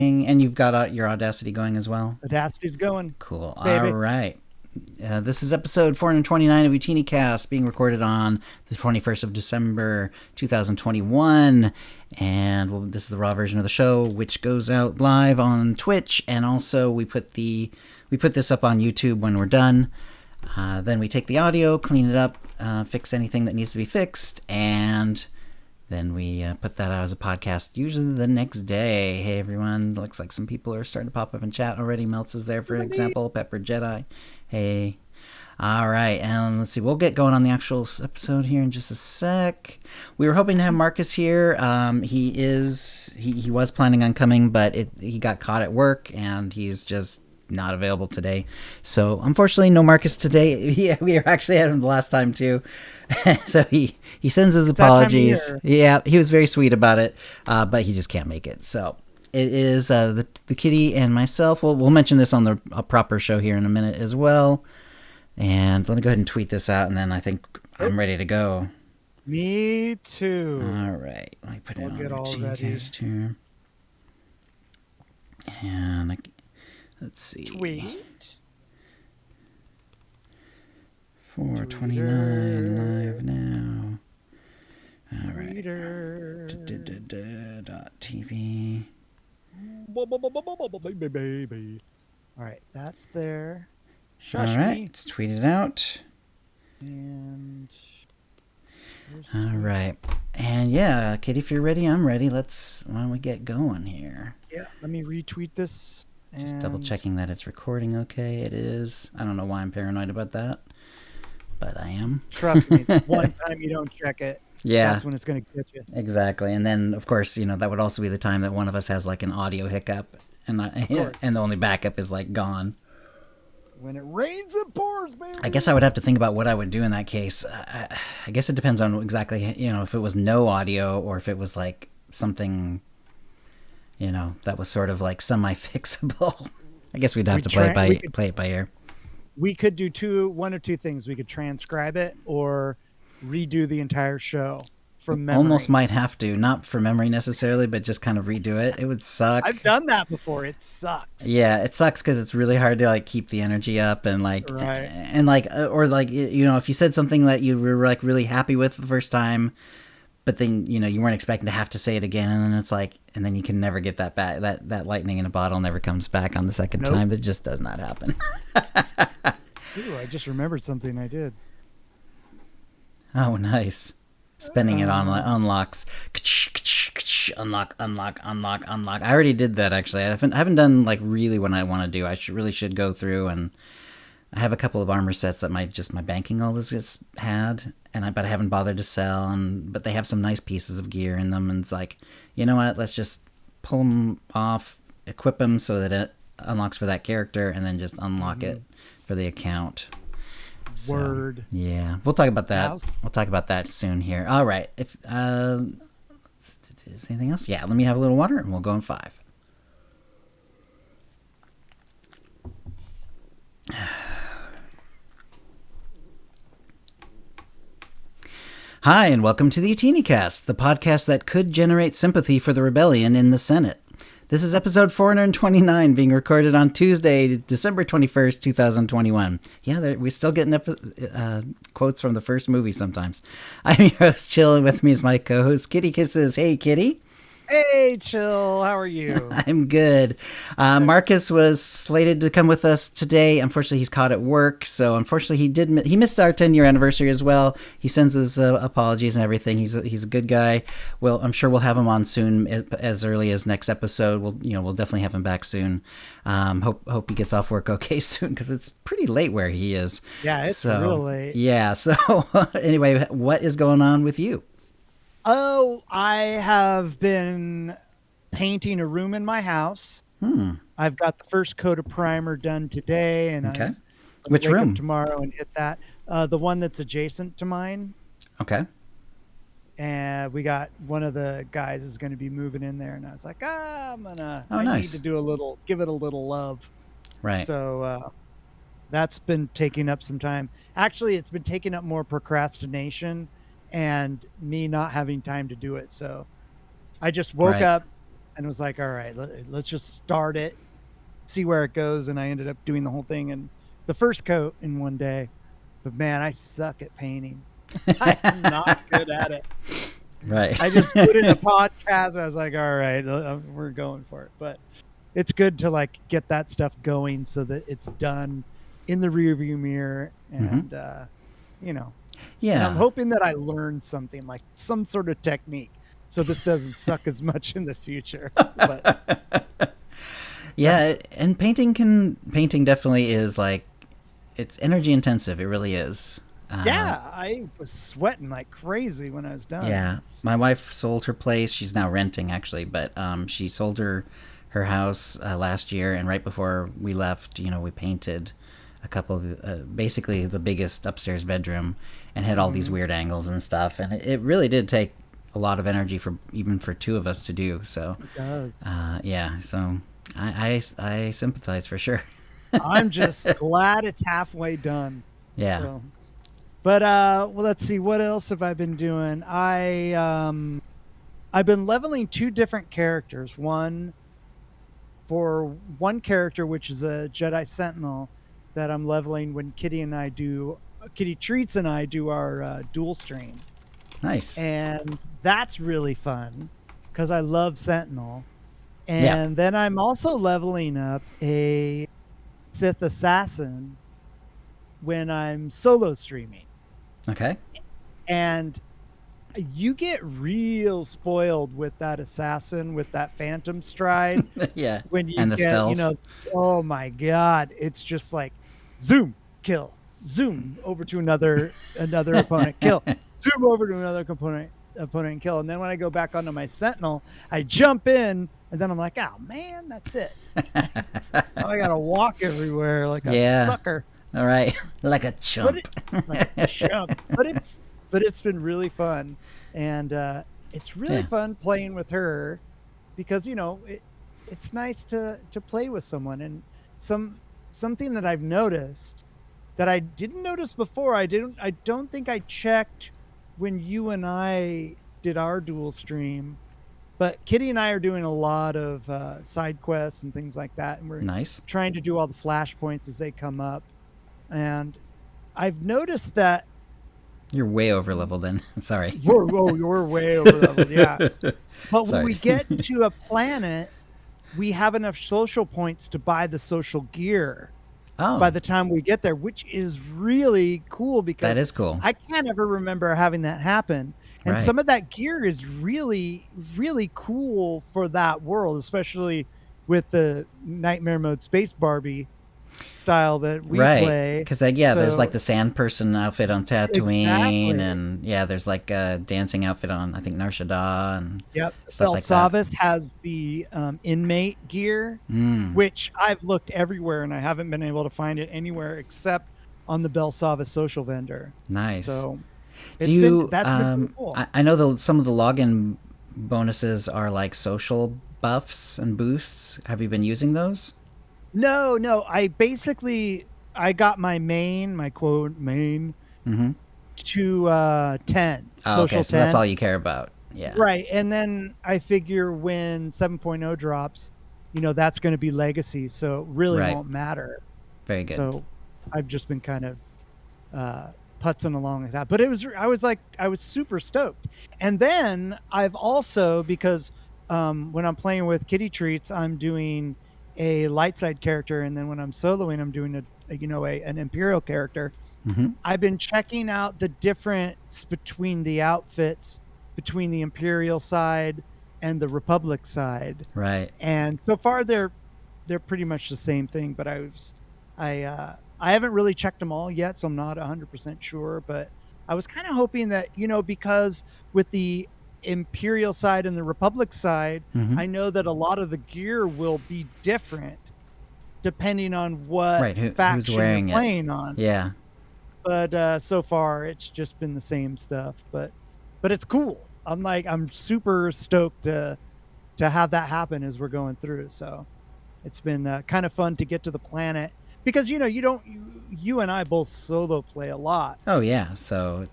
And you've got your Audacity going as well? Audacity's going. Cool. Baby. All right. This is episode 429 of OotiniCast, being recorded on the 21st of December, 2021. And this is the raw version of the show, which goes out live on Twitch. And also we put this up on YouTube when we're done. Then we take the audio, clean it up, fix anything that needs to be fixed, and then we put that out as a podcast, usually the next day. Hey, everyone. Looks like some people are starting to pop up in chat already. Melts is there, for example. Pepper Jedi. Hey. All right. And let's see. We'll get going on the actual episode here in just a sec. We were hoping to have Marcus here. He was planning on coming, but he got caught at work, and he's just not available today. So unfortunately, no Marcus today. We actually had him the last time too. So he sends his apologies. Yeah, he was very sweet about it, but he just can't make it. So it is the kitty and myself. We'll mention this on the proper show here in a minute as well. And let me go ahead and tweet this out, and then I think I'm ready to go. Me too. All right, let me put it on OotiniCast here. And let's see. Tweet. 429 live now. All right. TV. All right, that's there. Shush all right, me. Let's tweet it out. And all right. And yeah, Kitty, if you're ready, I'm ready. Why don't we get going here? Yeah, let me retweet this. Just double checking that it's recording okay. It is. I don't know why I'm paranoid about that, but I am. Trust me, one time you don't check it, yeah, that's when it's going to get you. Exactly. And then, of course, that would also be the time that one of us has like an audio hiccup, and the only backup is like gone. When it rains, it pours, baby. I guess I would have to think about what I would do in that case. I guess it depends on exactly, if it was no audio or if it was like something, that was sort of like semi-fixable. I guess we'd have to play it by ear. We could do one or two things. We could transcribe it or redo the entire show from memory. Almost might have to, not for memory necessarily, but just kind of redo it. It would suck. I've done that before. It sucks. Yeah, it sucks because it's really hard to like keep the energy up and like, right. And like, or like, if you said something that you were like really happy with the first time, but then you weren't expecting to have to say it again, and then it's like, and then you can never get that back. That lightning in a bottle never comes back on the second time. That just does not happen. Ooh, I just remembered something I did. Oh, nice. Spending it on unlocks. Unlock. I already did that, actually. I haven't done like really what I want to do. I should go through, and I have a couple of armor sets that my banking all this just had, but I haven't bothered to sell. But they have some nice pieces of gear in them, and it's like, you know what? Let's just pull them off, equip them so that it unlocks for that character, and then just unlock it for the account. Word. So, yeah, we'll talk about that. We'll talk about that soon here. All right. If is anything else? Yeah, let me have a little water, and we'll go in 5. Hi, and welcome to the OotiniCast, the podcast that could generate sympathy for the rebellion in the Senate. This is episode 429, being recorded on Tuesday, December 21st, 2021. Yeah, we're still getting quotes from the first movie sometimes. I'm your host, Chill, with me is my co-host, KittyKissz. Hey, Kitty. Hey, Chill. How are you? I'm good. Marcus was slated to come with us today. Unfortunately, he's caught at work, so unfortunately he missed our 10-year anniversary as well. He sends his apologies and everything. He's a good guy. Well, I'm sure we'll have him on soon, as early as next episode. We'll definitely have him back soon. Hope he gets off work okay soon, because it's pretty late where he is. Yeah, it's real late. Yeah. So anyway, what is going on with you? Oh, I have been painting a room in my house. I've got the first coat of primer done today, and okay. Which room? Tomorrow and hit that. The one that's adjacent to mine. Okay. And we got one of the guys is going to be moving in there, and I was like, I nice. need to give it a little love. Right. So that's been taking up some time. Actually, it's been taking up more procrastination and me not having time to do it. So I just woke up, and was like, all right, let's just start it, see where it goes. And I ended up doing the whole thing in the first coat in one day. But man, I suck at painting. I am not good at it. Right. I just put in a podcast. I was like, all right, we're going for it. But it's good to like get that stuff going so that it's done in the rearview mirror. And, you know, Yeah. and I'm hoping that I learned something, like some sort of technique, so this doesn't suck as much in the future. But yeah, and painting definitely is like, it's energy intensive. It really is. yeah, I was sweating like crazy when I was done. Yeah, my wife sold her place. She's now renting actually, but she sold her house last year, and right before we left, we painted a couple of basically the biggest upstairs bedroom, and had all these weird angles and stuff, and it really did take a lot of energy for two of us to do. So It does. yeah, so I sympathize for sure. I'm just glad it's halfway done. Yeah. So. But well, let's see, what else have I been doing? I've been leveling 2 different characters. One for one character, which is a Jedi Sentinel, that I'm leveling when Kitty Treats and I do our dual stream. Nice. And that's really fun because I love Sentinel. And then I'm also leveling up a Sith assassin when I'm solo streaming. Okay. And you get real spoiled with that assassin, with that phantom stride. Yeah. When you and the get, stealth. oh my God, it's just like zoom, kill, zoom over to another opponent, kill, zoom over to another opponent and kill. And then when I go back onto my Sentinel, I jump in, and then I'm like, oh man, that's it. Now I gotta walk everywhere like a sucker. All right, like a chump. But it's been really fun, and it's really fun playing with her, because it's nice to play with someone. And something that I've noticed that I didn't notice before. I don't think I checked when you and I did our dual stream, but Kitty and I are doing a lot of side quests and things like that, and we're trying to do all the flashpoints as they come up. And I've noticed that you're way over leveled. Then sorry, we're way over leveled. Yeah, but when we get to a planet, we have enough social points to buy the social gear. By the time we get there, which is really cool, because that is cool. I can't ever remember having that happen. And some of that gear is really, really cool for that world, especially with the Nightmare Mode Space Barbie style that we play. Because there's like the sand person outfit on Tatooine, and there's like a dancing outfit on, I think, Nar Shaddaa, and stuff like that. Belsavis has the inmate gear, which I've looked everywhere, and I haven't been able to find it anywhere except on the Belsavis social vendor. Nice. So that's been pretty cool. I know some of the login bonuses are like social buffs and boosts. Have you been using those? No. I got my quote main to 10. Oh, okay, so 10. that's all you care about. Yeah. Right. And then I figure when 7.0 drops, that's going to be legacy, so it really won't matter. Very good. So I've just been kind of putzing along with that. But I was super stoked. And then I've also, because when I'm playing with Kitty Treats, I'm doing a light side character, and then when I'm soloing, I'm doing an Imperial character. I've been checking out the difference between the outfits between the Imperial side and the Republic side. Right. And so far they're pretty much the same thing, but I haven't really checked them all yet, so I'm not 100% sure, but I was kind of hoping that, because with the Imperial side and the Republic side, I know that a lot of the gear will be different depending on what faction you're playing on. Yeah. But so far it's just been the same stuff, but it's cool. I'm super stoked to have that happen as we're going through. So it's been kind of fun to get to the planet because you and I both solo play a lot. Oh yeah, so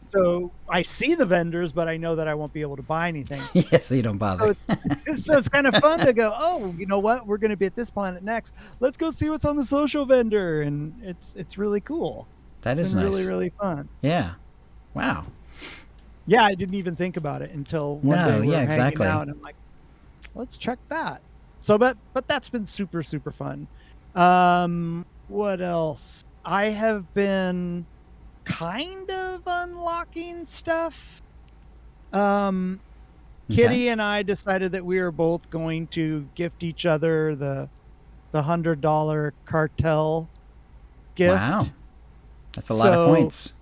I see the vendors, but I know that I won't be able to buy anything. yeah, so you don't bother. So it's kind of fun to go, oh, you know what? We're going to be at this planet next. Let's go see what's on the social vendor, and it's really cool. It's nice. Really, really fun. Yeah. Wow. Yeah, I didn't even think about it until one day we were hanging out, and I'm like, let's check that. So, but that's been super, super fun. What else? I have been kind of unlocking stuff. Kitty and I decided that we were both going to gift each other the $100 cartel gift. Wow. That's a lot of points.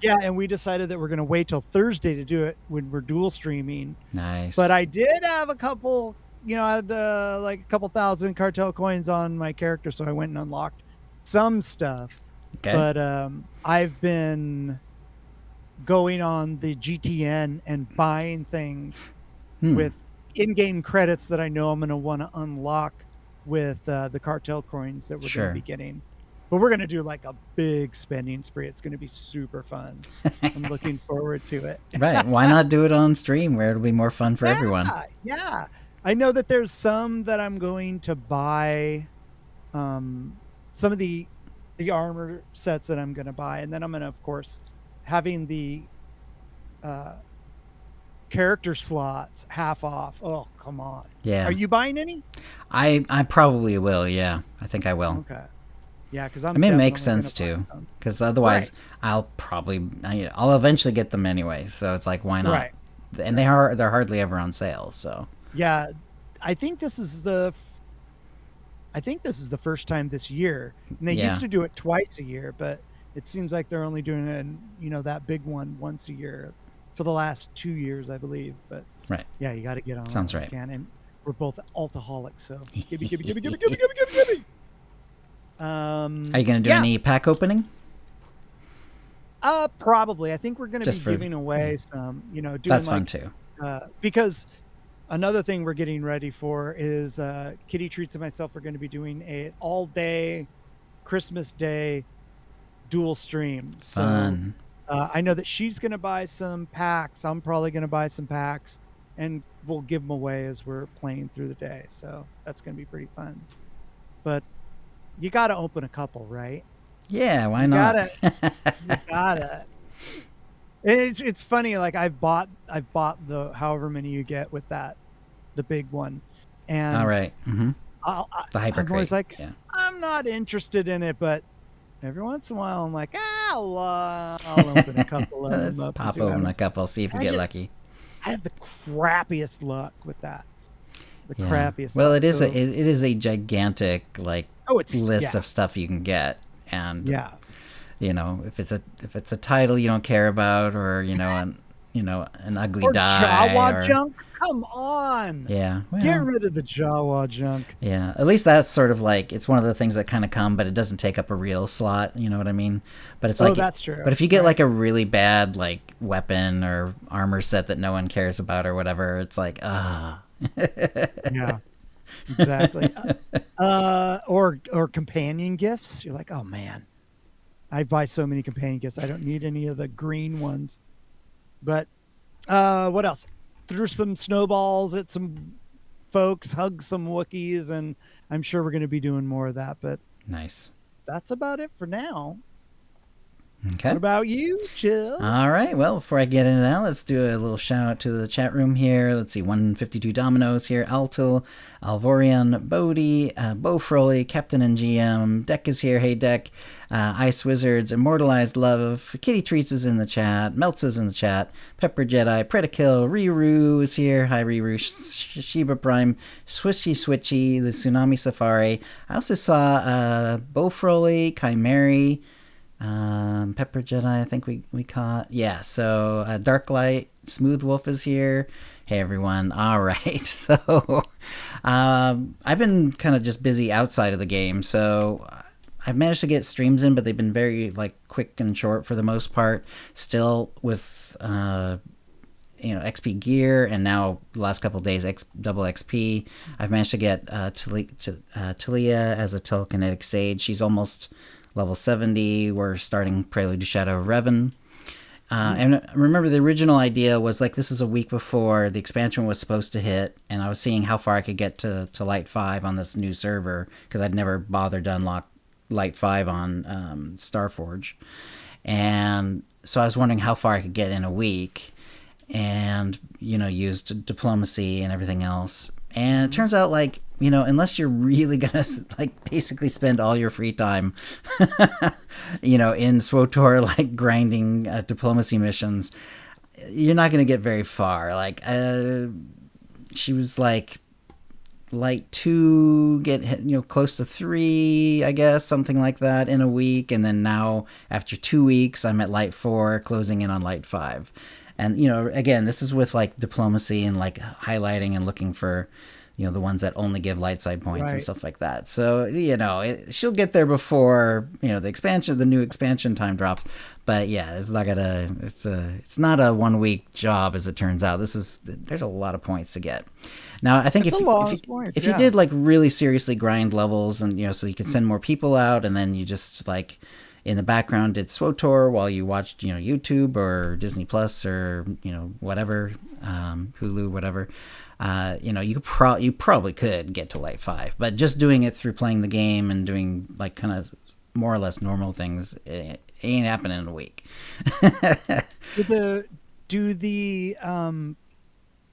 Yeah, and we decided that we're going to wait till Thursday to do it when we're dual streaming. Nice. But I did have a couple, I had like a couple thousand cartel coins on my character, so I went and unlocked some stuff. Okay. But I've been going on the GTN and buying things with in-game credits that I know I'm going to want to unlock with the cartel coins that we're going to be getting. But we're going to do like a big spending spree. It's going to be super fun. I'm looking forward to it. Right. Why not do it on stream where it'll be more fun for everyone? Yeah. I know that there's some that I'm going to buy, some of the armor sets that I'm going to buy. And then I'm going to, of course, having the character slots half off. Oh, come on. Yeah. Are you buying any? I probably will. Yeah. I think I will. Okay. Yeah, because it makes sense too. Because otherwise, I'll eventually get them anyway. So it's like, why not? Right. And they're hardly ever on sale. So yeah, I think this is the first time this year. And they used to do it twice a year, but it seems like they're only doing it, that big one once a year for the last 2 years, I believe. But yeah, you got to get on. Sounds right. And we're both alcoholics, so give me. Are you going to do any pack opening? Probably. I think we're going to be giving away some, doing that's fun too. Because another thing we're getting ready for is Kitty Treats and myself are going to be doing a all-day Christmas Day dual stream. Fun. So I know that she's going to buy some packs. I'm probably going to buy some packs, and we'll give them away as we're playing through the day. So that's going to be pretty fun. But you got to open a couple, right? Yeah, why not? You gotta. It's funny. Like I've bought the however many you get with that, the big one, and all right. Mm-hmm. The hyper I'm always like, yeah. I'm not interested in it, but every once in a while I'm like, I'll open a couple of them. Let's pop open a couple, see if you get lucky. I have the crappiest luck with that. Crappiest. Well, luck. it is a gigantic list of stuff you can get, and if it's a title you don't care about, or an ugly or die Jawa junk. Come on. Yeah. Well, get rid of the Jawa junk. Yeah. At least that's sort of like, it's one of the things that kind of come, but it doesn't take up a real slot. You know what I mean? But it's like, that's true. But if you get like a really bad like weapon or armor set that no one cares about or whatever, it's like, yeah. Exactly. Or companion gifts. You're like, oh man, I buy so many companion gifts. I don't need any of the green ones. But what else? Threw some snowballs at some folks, hugged some Wookiees, and I'm sure we're going to be doing more of that. But nice. That's about it for now. Okay. What about you, Chill? All right. Well, before I get into that, let's do a little shout out to the chat room here. Let's see. 152 Dominoes here. Altul, Alvorian, Bodie, Bo Froley, Captain and GM. Deck is here. Hey, Deck. Ice Wizards, Immortalized Love. Kitty Treats is in the chat. Melts is in the chat. Pepper Jedi, Predakill. Riru is here. Hi, Riru. Shiba Prime. Switchy, the Tsunami Safari. I also saw Bo Froley, Chimeri. Pepper Jedi, I think we caught. Yeah, so Darklight, Smooth Wolf is here. Hey everyone. All right. So I've been kind of just busy outside of the game, so I've managed to get streams in, but they've been very like quick and short for the most part. Still with XP gear, and now the last couple of days double XP. I've managed to get Talia as a telekinetic sage. She's almost level 70. We're starting Prelude to Shadow of Revan. And remember, the original idea was like this is a week before the expansion was supposed to hit, and I was seeing how far I could get to Light 5 on this new server, because I'd never bothered to unlock Light 5 on Starforge. And so I was wondering how far I could get in a week, and, used diplomacy and everything else. And it turns out, like, unless you're really gonna like basically spend all your free time, in SWTOR, like grinding diplomacy missions, you're not gonna get very far. Like, she was like Light 2 get close to 3, I guess, something like that in a week, and then now after 2 weeks, I'm at Light 4, closing in on Light 5. And again, this is with like diplomacy and like highlighting and looking for the ones that only give light side points and stuff like that. So, she'll get there before, the new expansion time drops. But yeah, it's not a 1 week job, as it turns out. There's a lot of points to get. Now, I think if you did like really seriously grind levels and, so you could send more people out, and then you just like in the background did SWTOR while you watched, YouTube or Disney Plus or, whatever, Hulu, whatever. You probably could get to Light 5, but just doing it through playing the game and doing like kind of more or less normal things, it ain't happening in a week.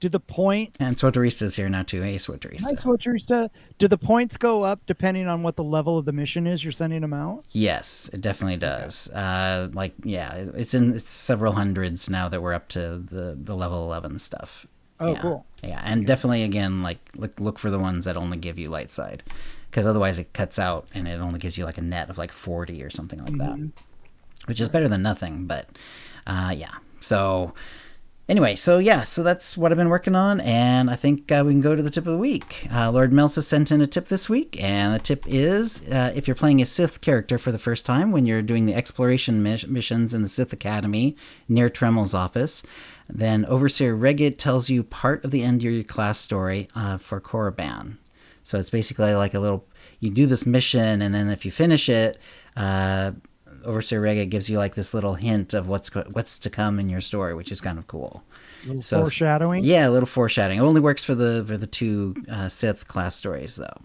Do the points, and SWTORista's here now too. Hey, SWTORista. Hi, SWTORista. Do the points go up depending on what the level of the mission is you're sending them out? Yes, it definitely does. It's several hundreds now that we're up to the level 11 stuff. Oh, yeah. Cool. Yeah, and definitely, again, like look for the ones that only give you light side, because otherwise it cuts out and it only gives you like a net of like 40 or something like that, which is better than nothing. But yeah. So anyway, so that's what I've been working on, and I think we can go to the tip of the week. Lord Meltz has sent in a tip this week, and the tip is if you're playing a Sith character for the first time when you're doing the exploration missions in the Sith Academy near Tremel's office, then Overseer Regid tells you part of the end of your class story for Korriban. So it's basically like you do this mission, and then if you finish it, Overseer Regid gives you like this little hint of what's to come in your story, which is kind of cool. A little foreshadowing? Yeah, a little foreshadowing. It only works for the two Sith class stories, though.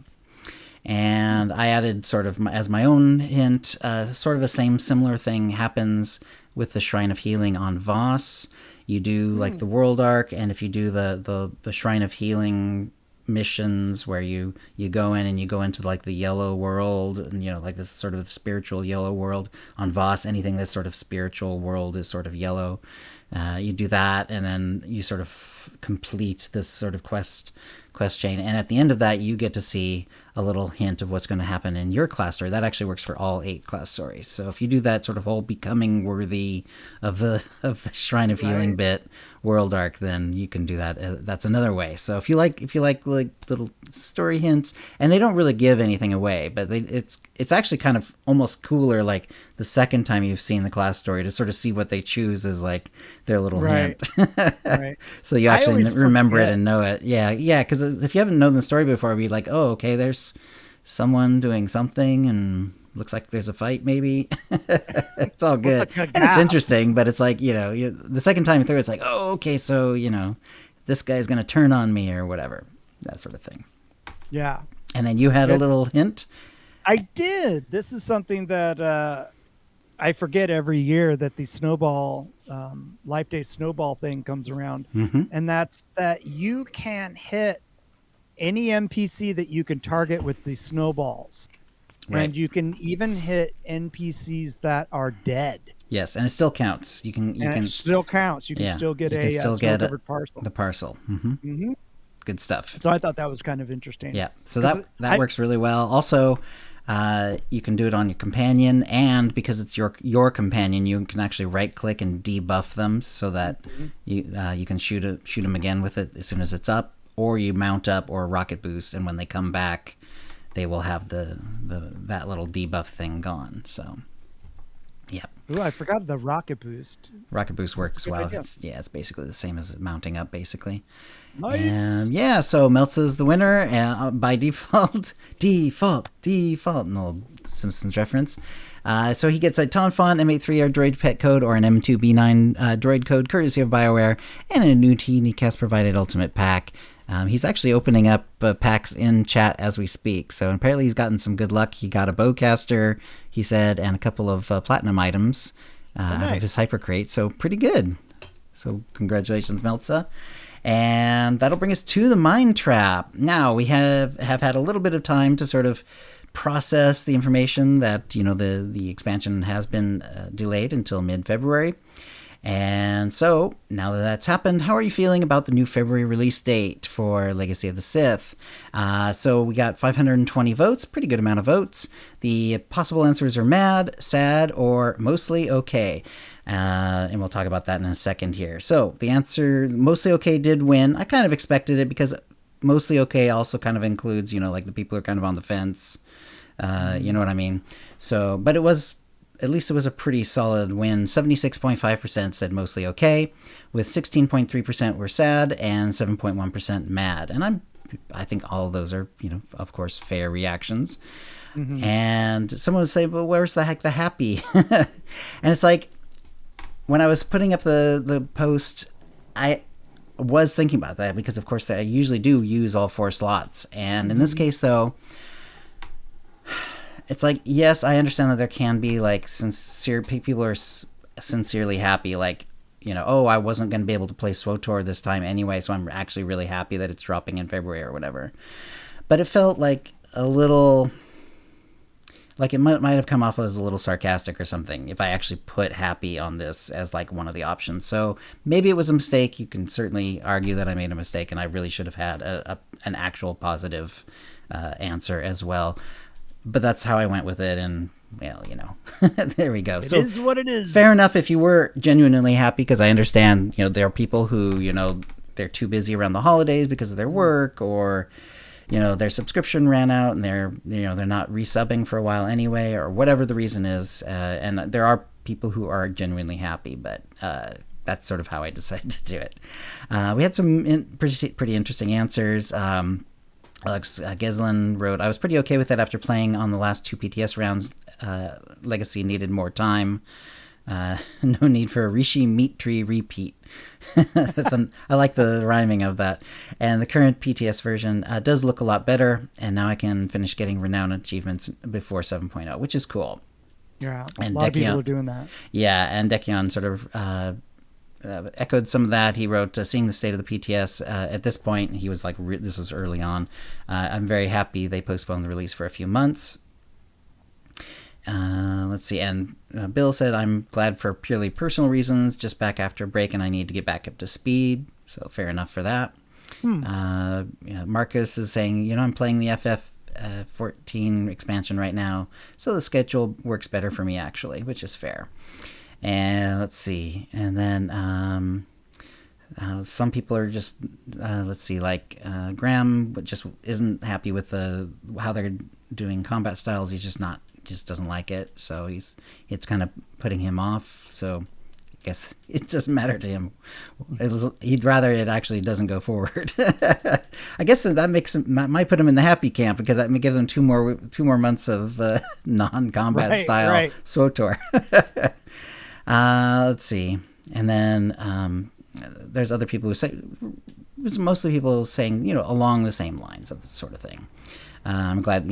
And I added sort of as my own hint, sort of a similar thing happens with the Shrine of Healing on Voss. You do like the World Arc, and if you do the Shrine of Healing missions where you go in and you go into like the yellow world, and like this sort of spiritual yellow world on Voss, anything that's sort of spiritual world is sort of yellow. You do that, and then you sort of complete this sort of quest chain, and at the end of that you get to see a little hint of what's going to happen in your class story. That actually works for all 8 class stories. So if you do that sort of whole becoming worthy of the Shrine of Healing bit world arc, then you can do that. That's another way. So if you like little story hints, and they don't really give anything away, but it's actually kind of almost cooler like the second time you've seen the class story to sort of see what they choose as like their little hint. Right. So you actually remember it and know it. Yeah, because if you haven't known the story before, it'd be like, oh, okay, there's someone doing something and looks like there's a fight maybe. It's all good. And it's interesting, but it's like, the second time through, it's like, oh, okay, so, this guy's going to turn on me or whatever, that sort of thing. Yeah. And then you had a little hint? I did. This is something that I forget every year, that the snowball, Life Day snowball thing comes around. And that's that you can't hit any NPC that you can target with the snowballs. Right. And you can even hit NPCs that are dead. Yes, and it still counts. It still counts. You can still get a snow-covered parcel. The parcel. Good stuff. So I thought that was kind of interesting. Yeah, so that works really well. Also, you can do it on your companion, and because it's your companion, you can actually right-click and debuff them so that you can shoot them again with it as soon as it's up, or you mount up or rocket boost, and when they come back, they will have that little debuff thing gone. So, yeah. Ooh, I forgot the rocket boost. Rocket boost works well. It's basically the same as mounting up, basically. Nice. And so Meltz is the winner by default. Default. An old Simpsons reference. So he gets a Tonfont M83R droid pet code or an M2B9 droid code courtesy of BioWare, and a new OotiniCast provided ultimate pack. He's actually opening up packs in chat as we speak, so apparently he's gotten some good luck. He got a bowcaster, he said, and a couple of platinum items out of his hyper crate, so pretty good. So congratulations, Meltza. And that'll bring us to the Mind Trap. Now, we have had a little bit of time to sort of process the information that, the expansion has been delayed until mid-February. And so, now that that's happened, how are you feeling about the new February release date for Legacy of the Sith? So we got 520 votes, pretty good amount of votes. The possible answers are mad, sad, or mostly okay. And we'll talk about that in a second here. So the answer, mostly okay, did win. I kind of expected it because mostly okay also kind of includes, like the people who are kind of on the fence. You know what I mean? So, but at least it was a pretty solid win. 76.5% said mostly okay, with 16.3% were sad and 7.1% mad. And I think all of those are, of course, fair reactions. Mm-hmm. And someone would say, well, where's the heck the happy? And it's like, when I was putting up the post, I was thinking about that because, of course, I usually do use all 4 slots. And in this case, though, it's like, yes, I understand that there can be sincere people are sincerely happy, I wasn't going to be able to play SWTOR this time anyway, so I'm actually really happy that it's dropping in February or whatever. But it felt like a little, like it might have come off as a little sarcastic or something if I actually put happy on this as one of the options. So maybe it was a mistake. You can certainly argue that I made a mistake and I really should have had an actual positive answer as well. But that's how I went with it, and, well, there we go. It is what it is. Fair enough if you were genuinely happy, because I understand, there are people who, they're too busy around the holidays because of their work, or, their subscription ran out and they're not resubbing for a while anyway, or whatever the reason is. And there are people who are genuinely happy, but that's sort of how I decided to do it. We had some pretty interesting answers. Alex Gislin wrote, I was pretty okay with it after playing on the last 2 PTS rounds. Legacy needed more time. No need for a Rishi Meat Tree repeat. I like the rhyming of that. And the current PTS version does look a lot better, and now I can finish getting renown achievements before 7.0, which is cool. Yeah, and a lot of people are doing that. Yeah, and Dekion sort of echoed some of that. He wrote, seeing the state of the PTS at this point, he was like, this was early on. I'm very happy they postponed the release for a few months. Let's see. And Bill said, I'm glad for purely personal reasons, just back after a break and I need to get back up to speed. So fair enough for that. Marcus is saying, I'm playing the FF 14 expansion right now, so the schedule works better for me actually, which is fair. And let's see. And then some people are just, Graham just isn't happy with how they're doing combat styles. He's just doesn't like it. So it's kind of putting him off. So I guess it doesn't matter to him. He'd rather it actually doesn't go forward. I guess that might put him in the happy camp, because that gives him two more months of non-combat style SWTOR. Let's see. And then there's other people who say, mostly people saying, along the same lines of the sort of thing. I'm glad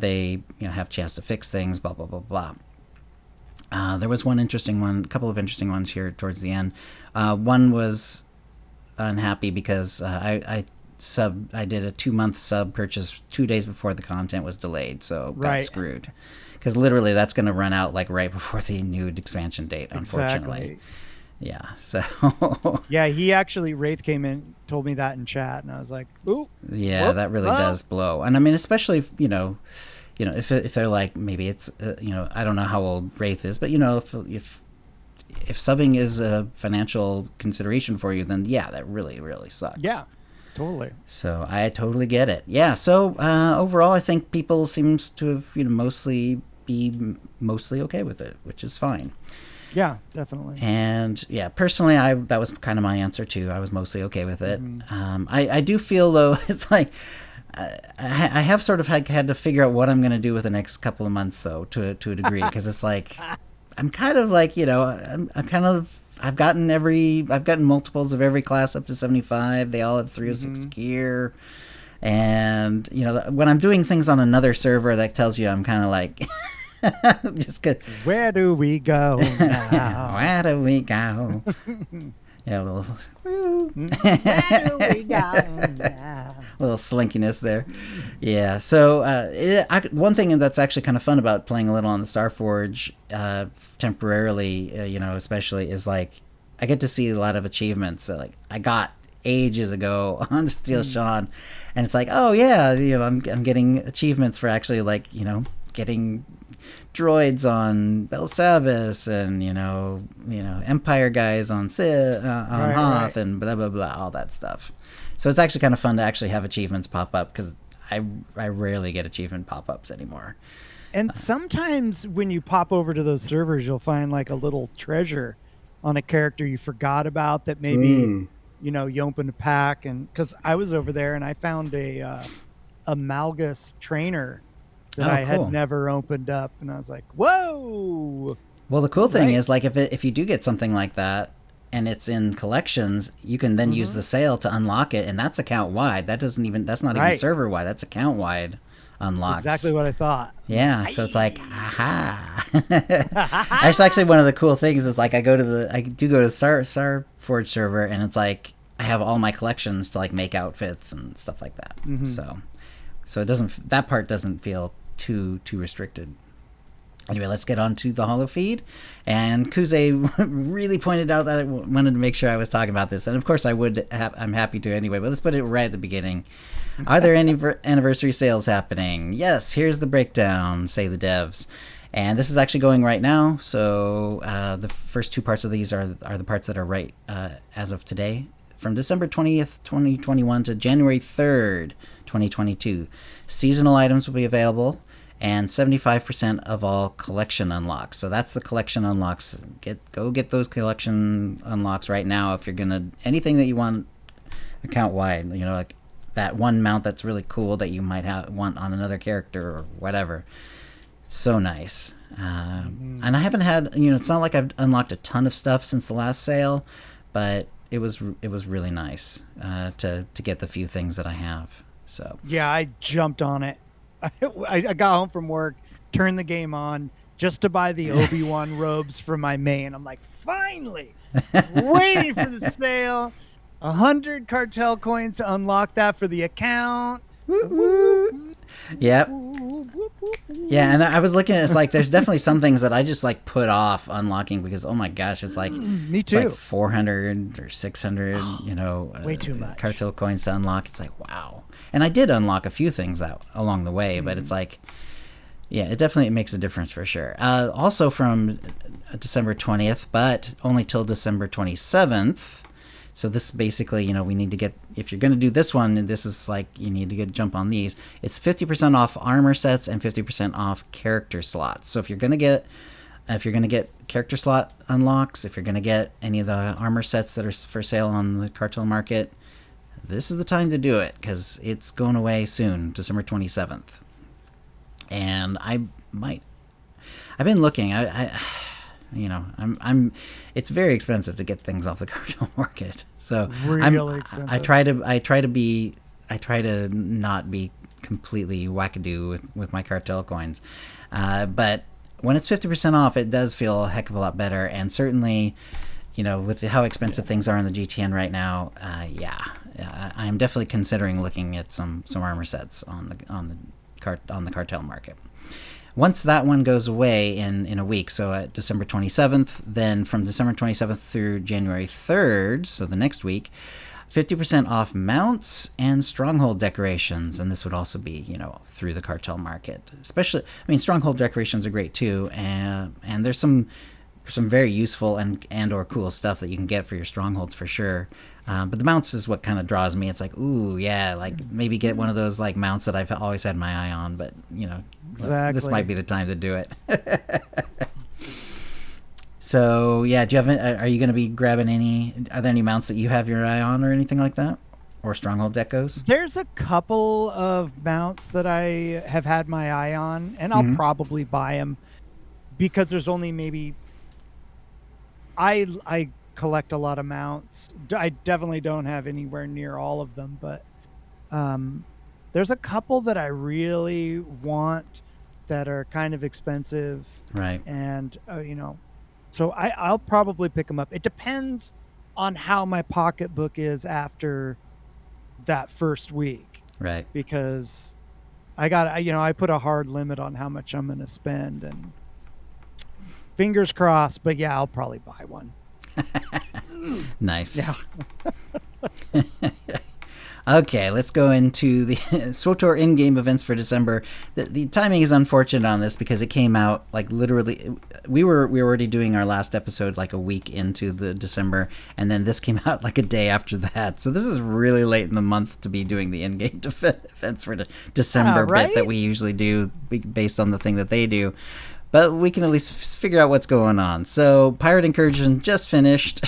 they have a chance to fix things, blah, blah, blah, blah. There was a couple of interesting ones here towards the end. One was unhappy because I did a 2-month sub purchase 2 days before the content was delayed, so got screwed. Because literally that's going to run out right before the new expansion date, unfortunately. Exactly. Yeah, so... yeah, Wraith came in, told me that in chat, and I was like, ooh. Yeah, that really does blow. And I mean, especially, if they're like, maybe it's, I don't know how old Wraith is, but, if subbing is a financial consideration for you, then yeah, that really, really sucks. Yeah, totally. So I totally get it. Yeah, so overall, I think people seems to have, mostly okay with it, which is fine. Yeah, definitely. And yeah, personally, that was kind of my answer too. I was mostly okay with it. Mm-hmm. I do feel though, it's like, I have sort of had to figure out what I'm going to do with the next couple of months, though, to a degree, because it's like I'm kind of like, you know, I've gotten multiples of every class up to 75. They all have 306 gear, and you know, when I'm doing things on another server, that tells you I'm kind of like. Just good. Where do we go now? Where do we go? Yeah, a little. Where do we go now? A little slinkiness there. Yeah. So one thing that's actually kind of fun about playing a little on the Starforge temporarily, you know, especially is like I get to see a lot of achievements that like I got ages ago on Steel Sean, and it's like, oh yeah, you know, I'm getting achievements for actually like, you know, getting droids on Belsavis and you know Empire guys on Sith, on Hoth, and blah blah blah, all that stuff. So it's actually kind of fun to actually have achievements pop up, because I rarely get achievement pop-ups anymore. And sometimes when you pop over to those servers, you'll find like a little treasure on a character you forgot about that maybe you know you opened a pack. And because I was over there and I found a Malgus trainer that I had never opened up, and I was like, whoa. Well, the cool thing is, like, if you do get something like that and it's in collections, you can then use the sale to unlock it, and that's account wide. That's not even server wide. That's account wide unlocks. That's exactly what I thought. Yeah, so it's like, aha. That's actually one of the cool things is like I do go to the Starforge server, and it's like I have all my collections to like make outfits and stuff like that. So that part doesn't feel too restricted. Anyway, let's get on to the holo feed. And Kuze really pointed out that I wanted to make sure I was talking about this, and of course I'm happy to anyway, but let's put it right at the beginning. Are there any anniversary sales happening? Yes, here's the breakdown, say the devs. And this is actually going right now, so the first two parts of these are the parts that are right as of today, from December 20th, 2021 to January 3rd, 2022. Seasonal items will be available, and 75% of all collection unlocks. So that's the collection unlocks. Go get those collection unlocks right now if you're gonna anything that you want account wide. You know, like that one mount that's really cool that you might want on another character or whatever. So nice. And I haven't had, you know, it's not like I've unlocked a ton of stuff since the last sale, but it was really nice to get the few things that I have. So yeah, I jumped on it. I got home from work, turned the game on just to buy the Obi-Wan robes for my main. I'm like, finally, waiting for the sale. 100 cartel coins to unlock that for the account. Yep. Yeah, and I was looking at it's like there's definitely some things that I just like put off unlocking because oh my gosh, it's like me too. It's like 400 or 600, you know, way too much cartel coins to unlock. It's like wow. And I did unlock a few things that along the way, but it's like yeah, it definitely makes a difference for sure. Also from December 20th, but only till December 27th. So this basically, you know, we need to get, if you're going to do this one, this is like, you need to jump on these. It's 50% off armor sets and 50% off character slots. So if you're going to get character slot unlocks, if you're going to get any of the armor sets that are for sale on the cartel market, this is the time to do it because it's going away soon, December 27th. And I've been looking, you know, it's very expensive to get things off the cartel market. So really expensive. I try to not be completely wackadoo with my cartel coins. But when it's 50% off, it does feel a heck of a lot better. And certainly, you know, with how expensive things are in the GTN right now, I'm definitely considering looking at some armor sets on the cartel market. Once that one goes away in a week, so at December 27th, then from December 27th through January 3rd, so the next week, 50% off mounts and stronghold decorations, and this would also be, you know, through the cartel market. Especially, I mean, stronghold decorations are great too, and there's some very useful and or cool stuff that you can get for your strongholds for sure. But the mounts is what kind of draws me. It's like, ooh, yeah, like maybe get one of those like mounts that I've always had my eye on, but you know, exactly. This might be the time to do it. So yeah, do you have? Are you going to be grabbing any? Are there any mounts that you have your eye on or anything like that? or Stronghold decos? There's a couple of mounts that I have had my eye on, and I'll probably buy them because there's only maybe... I collect a lot of mounts. I definitely don't have anywhere near all of them, but there's a couple that I really want that are kind of expensive. Right. And, so I'll probably pick them up. It depends on how my pocketbook is after that first week. Right. Because I put a hard limit on how much I'm going to spend, and fingers crossed, but yeah, I'll probably buy one. Nice. Yeah. Okay, let's go into the SWTOR in-game events for December. The timing is unfortunate on this because it came out like literally. We were already doing our last episode like a week into the December, and then this came out like a day after that. So this is really late in the month to be doing the in-game events for the December bit that we usually do based on the thing that they do. But we can at least figure out what's going on. So, Pirate Incursion just finished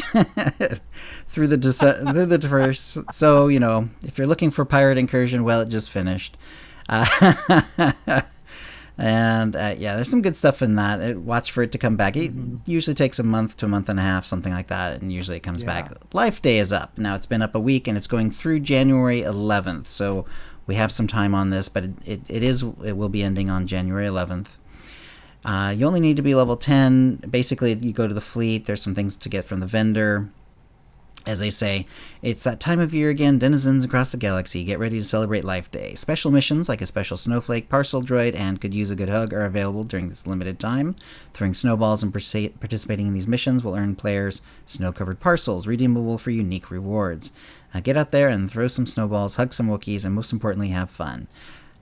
through the first. So, if you're looking for Pirate Incursion, well, it just finished. And there's some good stuff in that. Watch for it to come back. It usually takes a month to a month and a half, something like that, and usually it comes back. Life Day is up. Now, it's been up a week, and it's going through January 11th. So, we have some time on this, but it will be ending on January 11th. You only need to be level 10. Basically, you go to the fleet. There's some things to get from the vendor. As they say, it's that time of year again. Denizens across the galaxy, get ready to celebrate Life Day. Special missions like a special snowflake, parcel droid, and could use a good hug are available during this limited time. Throwing snowballs and participating in these missions will earn players snow-covered parcels, redeemable for unique rewards. Get out there and throw some snowballs, hug some Wookiees, and most importantly, have fun.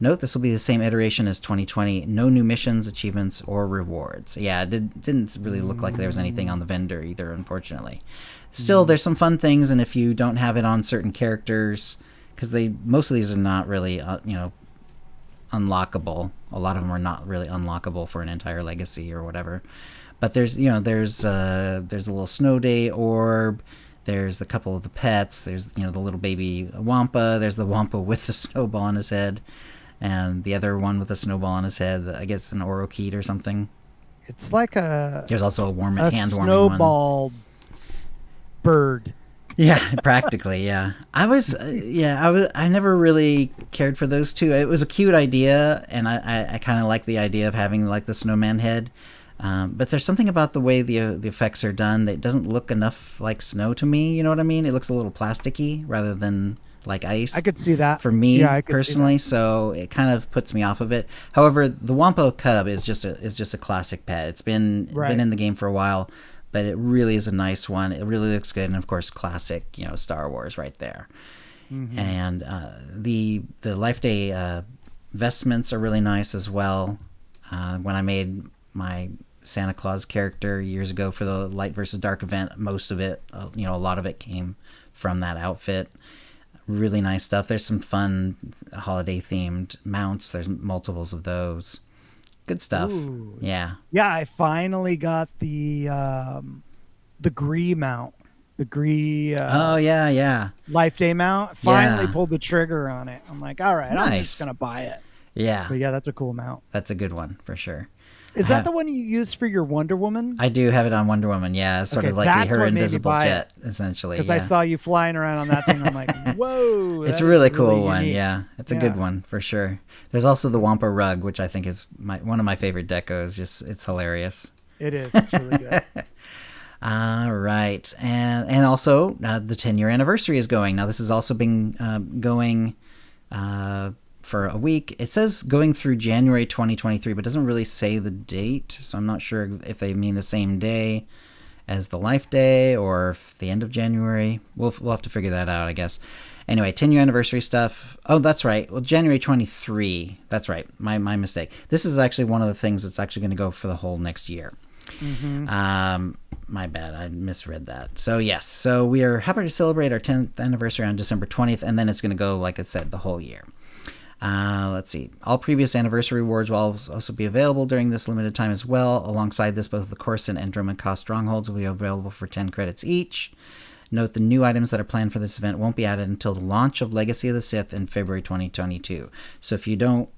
Note, this will be the same iteration as 2020. No new missions, achievements, or rewards. Yeah, it didn't really look like there was anything on the vendor either, unfortunately. Still, there's some fun things, and if you don't have it on certain characters, because most of these are not really, unlockable. A lot of them are not really unlockable for an entire legacy or whatever. But there's a little snow day orb. There's a couple of the pets. There's the little baby Wampa. There's the Wampa with the snowball on his head. And the other one with a snowball on his head, I guess an Orokeet or something. It's like There's also a hand-warming snowball one. Bird. Yeah, practically, yeah. I never really cared for those two. It was a cute idea, and I kind of like the idea of having like the snowman head. But there's something about the way the effects are done that doesn't look enough like snow to me, you know what I mean? It looks a little plasticky rather than like ice. I could see that. For me, personally, so it kind of puts me off of it. However, the Wampa Cub is just a classic pet. It's been in the game for a while, but it really is a nice one. It really looks good, and of course, classic, Star Wars right there. Mm-hmm. And the Life Day vestments are really nice as well. When I made my Santa Claus character years ago for the Light versus Dark event, most of it, a lot of it came from that outfit. Really nice stuff. There's some fun holiday themed mounts. There's multiples of those. Good stuff. Ooh. Yeah. Yeah, I finally got the Gree mount. The Gree Life Day mount. Finally pulled the trigger on it. I'm like, all right, I'm just gonna buy it. Yeah. But yeah, that's a cool mount. That's a good one for sure. Is that the one you used for your Wonder Woman? I do have it on Wonder Woman, yeah. Sort of like her invisible jet, essentially. Because I saw you flying around on that thing. I'm like, whoa. It's a really cool one, yeah. It's a good one, for sure. There's also the Wampa rug, which I think is one of my favorite decos. It's hilarious. It is. It's really good. All right. And also, the 10-year anniversary is going. Now, this has also been going... for a week. It says going through January 2023, but doesn't really say the date, so I'm not sure if they mean the same day as the Life Day or if the end of January. We'll have to figure that out, I guess. Anyway, 10-year anniversary stuff. Oh, that's right. Well, January 23. That's right. My mistake. This is actually one of the things that's actually going to go for the whole next year. Mm-hmm. My bad. I misread that. So, yes. So, we are happy to celebrate our 10th anniversary on December 20th, and then it's going to go, like I said, the whole year. Let's see. All previous anniversary rewards will also be available during this limited time as well. Alongside this, both the Coruscant and Dromund Kaas strongholds will be available for 10 credits each. Note the new items that are planned for this event won't be added until the launch of Legacy of the Sith in February 2022. So if you don't,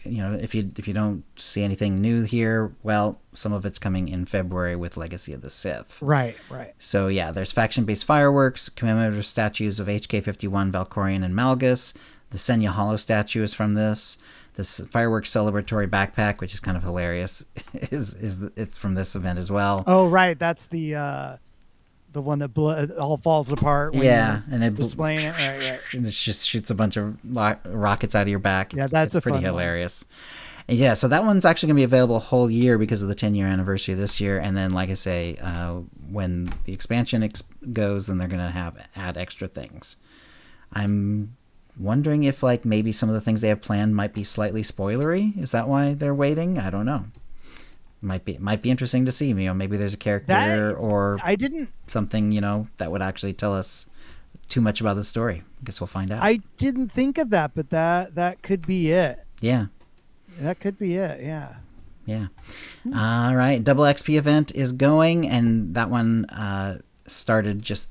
if you don't see anything new here, well, some of it's coming in February with Legacy of the Sith. Right. So yeah, there's faction-based fireworks, commemorative statues of HK-51, Valkorion, and Malgus. The Senya Hollow statue is from this. This fireworks celebratory backpack, which is kind of hilarious, it's from this event as well. Oh, right. That's the one that all falls apart. When and it displaying it. Right. And it just shoots a bunch of rockets out of your back. Yeah, that's pretty fun hilarious. And yeah, so that one's actually going to be available a whole year because of the 10-year anniversary this year. And then, like I say, when the expansion goes, then they're going to add extra things. I'm wondering if maybe some of the things they have planned might be slightly spoilery. Is that why they're waiting? I don't know. Might be interesting to see. Maybe there's a character or something that would actually tell us too much about the story. I guess we'll find out. I didn't think of that, but that could be it. Yeah, that could be it. Yeah. All right, Double XP event is going, and that one started just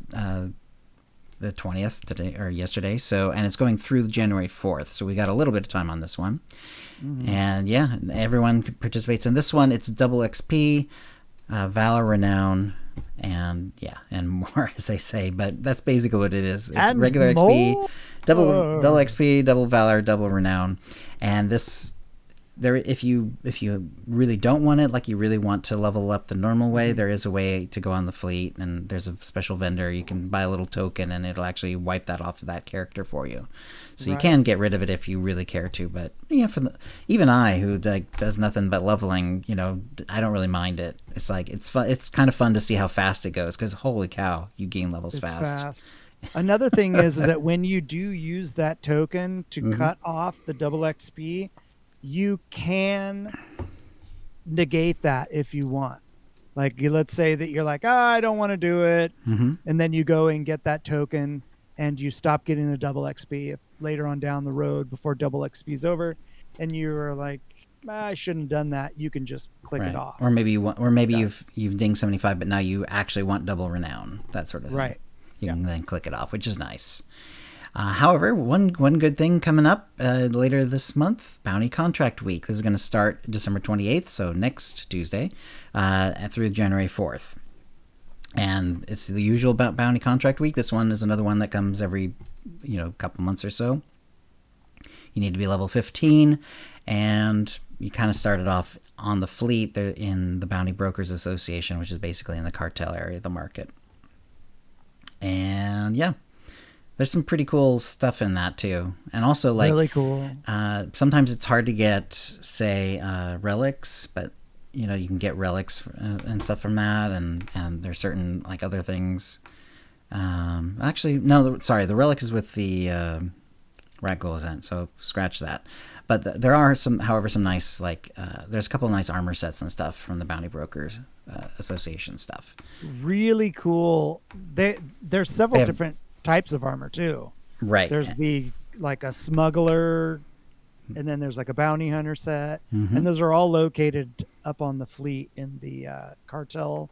the 20th today or yesterday. So, and it's going through January 4th. So we got a little bit of time on this one. Mm-hmm. And yeah, everyone participates in this one. It's double XP, Valor, Renown, and more, as they say. But that's basically what it is. It's and regular more? XP, double XP, double Valor, double Renown, and this. If you really don't want it, you really want to level up the normal way, there is a way to go on the fleet, and there's a special vendor. You can buy a little token, and it'll actually wipe that off of that character for you. So you can get rid of it if you really care to. But even I, who does nothing but leveling, I don't really mind it. It's it's fun. It's kind of fun to see how fast it goes, because holy cow, you gain levels fast. Another thing is that when you do use that token to cut off the double XP. You can negate that if you want. Let's say that you're I don't want to do it. Mm-hmm. And then you go and get that token and you stop getting the double XP later on down the road before double XP is over. And you're I shouldn't have done that. You can just click it off. Or maybe you've dinged 75, but now you actually want double Renown, that sort of thing. Right. You can then click it off, which is nice. However, one good thing coming up later this month, Bounty Contract Week. This is going to start December 28th, so next Tuesday, through January 4th. And it's the usual Bounty Contract Week. This one is another one that comes every couple months or so. You need to be level 15, and you kind of started off on the fleet in the Bounty Brokers Association, which is basically in the cartel area of the market. And yeah. There's some pretty cool stuff in that too, and also really cool. Sometimes it's hard to get, say, relics, but you can get relics and stuff from that, and there's certain other things. Actually, no, sorry, the relic is with the Ragdoll event, so scratch that. But there are some nice there's a couple of nice armor sets and stuff from the Bounty Brokers Association stuff. Really cool. There's several different types of armor too. Right. There's a smuggler, and then there's a bounty hunter set, and those are all located up on the fleet in the cartel.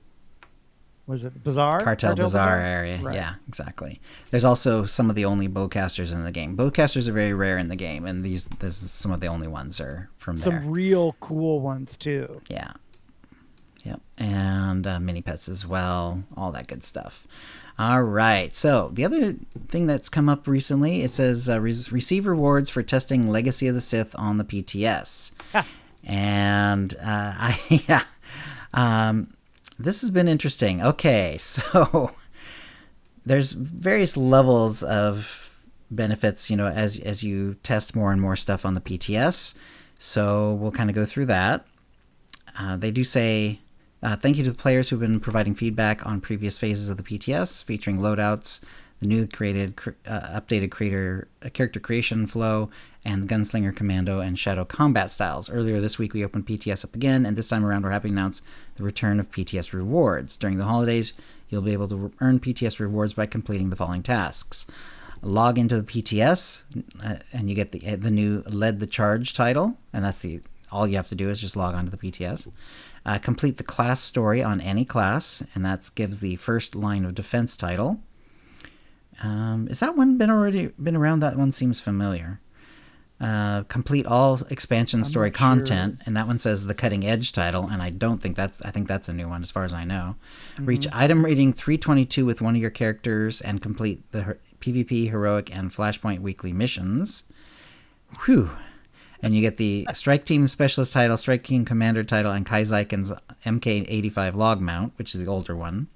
Was it the bazaar? Cartel bazaar area. Right. Yeah, exactly. There's also some of the only bowcasters in the game. Bowcasters are very rare in the game, and this is some of the only ones are from there. Some real cool ones too. Yeah. Yep. And mini pets as well. All that good stuff. All right. So the other thing that's come up recently, it says receive rewards for testing Legacy of the Sith on the PTS. And this has been interesting. Okay, so there's various levels of benefits, as you test more and more stuff on the PTS. So we'll kind of go through that. They do say, thank you to the players who've been providing feedback on previous phases of the PTS, featuring loadouts, the new updated character creation flow, and Gunslinger Commando and Shadow combat styles. Earlier this week, we opened PTS up again, and this time around, we're happy to announce the return of PTS Rewards. During the holidays, you'll be able to earn PTS Rewards by completing the following tasks. Log into the PTS, and you get the new Led the Charge title, and that's the all you have to do is just log on to the PTS. Complete the class story on any class, and that gives the first line of defense title. Is that one been around? That one seems familiar. Complete all expansion story content, and that one says the cutting edge title, and I think that's a new one as far as I know. Reach item rating 322 with one of your characters and complete the PvP, heroic, and Flashpoint weekly missions. Whew. And you get the Strike Team Specialist title, Strike Team Commander title, and Kaizyken's MK85 log mount, which is the older one.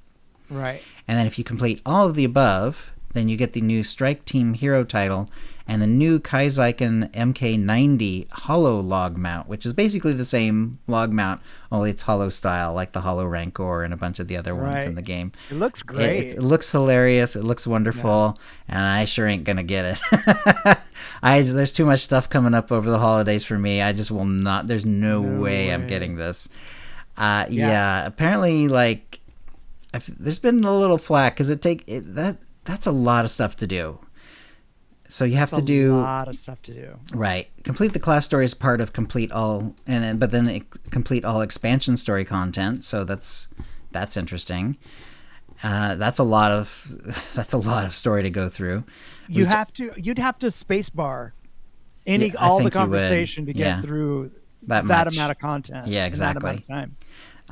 Right. And then if you complete all of the above, then you get the new Strike Team Hero title and the new Kaizyken MK90 Hollow log mount, which is basically the same log mount, only it's Hollow style, like the Hollow Rancor and a bunch of the other ones in the game. It looks great. It looks hilarious. It looks wonderful, and I sure ain't gonna get it. There's too much stuff coming up over the holidays for me. I just will not. There's no way I'm getting this. Apparently, like, there's been a little flack because that's a lot of stuff to do. So you have to do a lot of stuff to do. Right. Complete the class story as part of complete all, but then complete all expansion story content. So that's interesting. That's a lot of story to go through. You'd have to spacebar all the conversation to get through that amount of content. Yeah, exactly. In that amount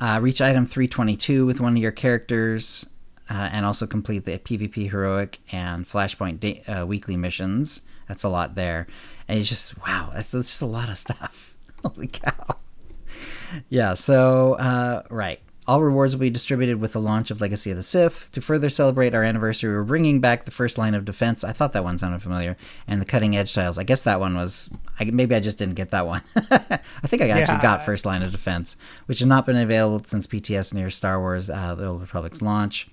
of time. Reach item 322 with one of your characters. And also complete the PvP heroic and Flashpoint weekly missions. That's a lot there. And it's just, wow, that's just a lot of stuff. Holy cow. Yeah, so, right. All rewards will be distributed with the launch of Legacy of the Sith. To further celebrate our anniversary, we're bringing back the first line of defense. I thought that one sounded familiar. And the cutting edge tiles. I guess that one was... maybe I just didn't get that one. I think I actually got first line of defense, which has not been available since PTS near Star Wars, The Old Republic's launch.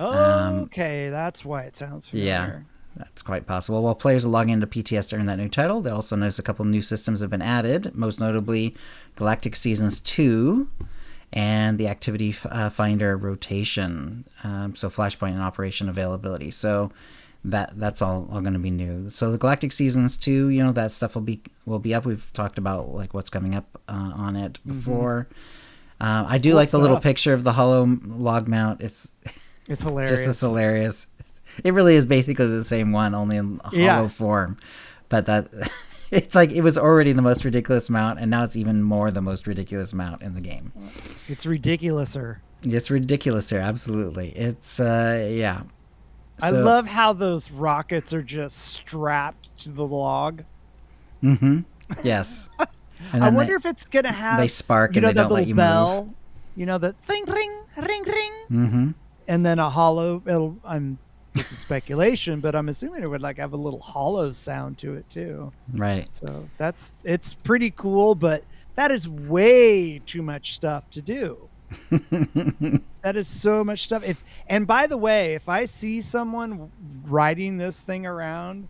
Okay, that's why it sounds familiar. Yeah, that's quite possible. While players are logging into PTS to earn that new title, they also notice a couple new systems have been added, most notably Galactic Seasons 2 and the Activity Finder rotation, so Flashpoint and Operation availability. So that's all going to be new. So the Galactic Seasons 2, that stuff will be up. We've talked about like what's coming up on it before. I do like the little picture of the Hollow log mount. It's hilarious. Just as hilarious. It really is basically the same one, only in hollow form. But it's like it was already the most ridiculous mount, and now it's even more the most ridiculous mount in the game. It's ridiculouser. It's ridiculouser, absolutely. It's I love how those rockets are just strapped to the log. Mm-hmm. Yes. I wonder if it's gonna have. They spark and they don't let you bell, move. The ring, ring, ring, ring. Mm-hmm. And then a hollow. This is speculation, but I'm assuming it would have a little hollow sound to it too. Right. So it's pretty cool, but that is way too much stuff to do. That is so much stuff. And by the way, if I see someone riding this thing around,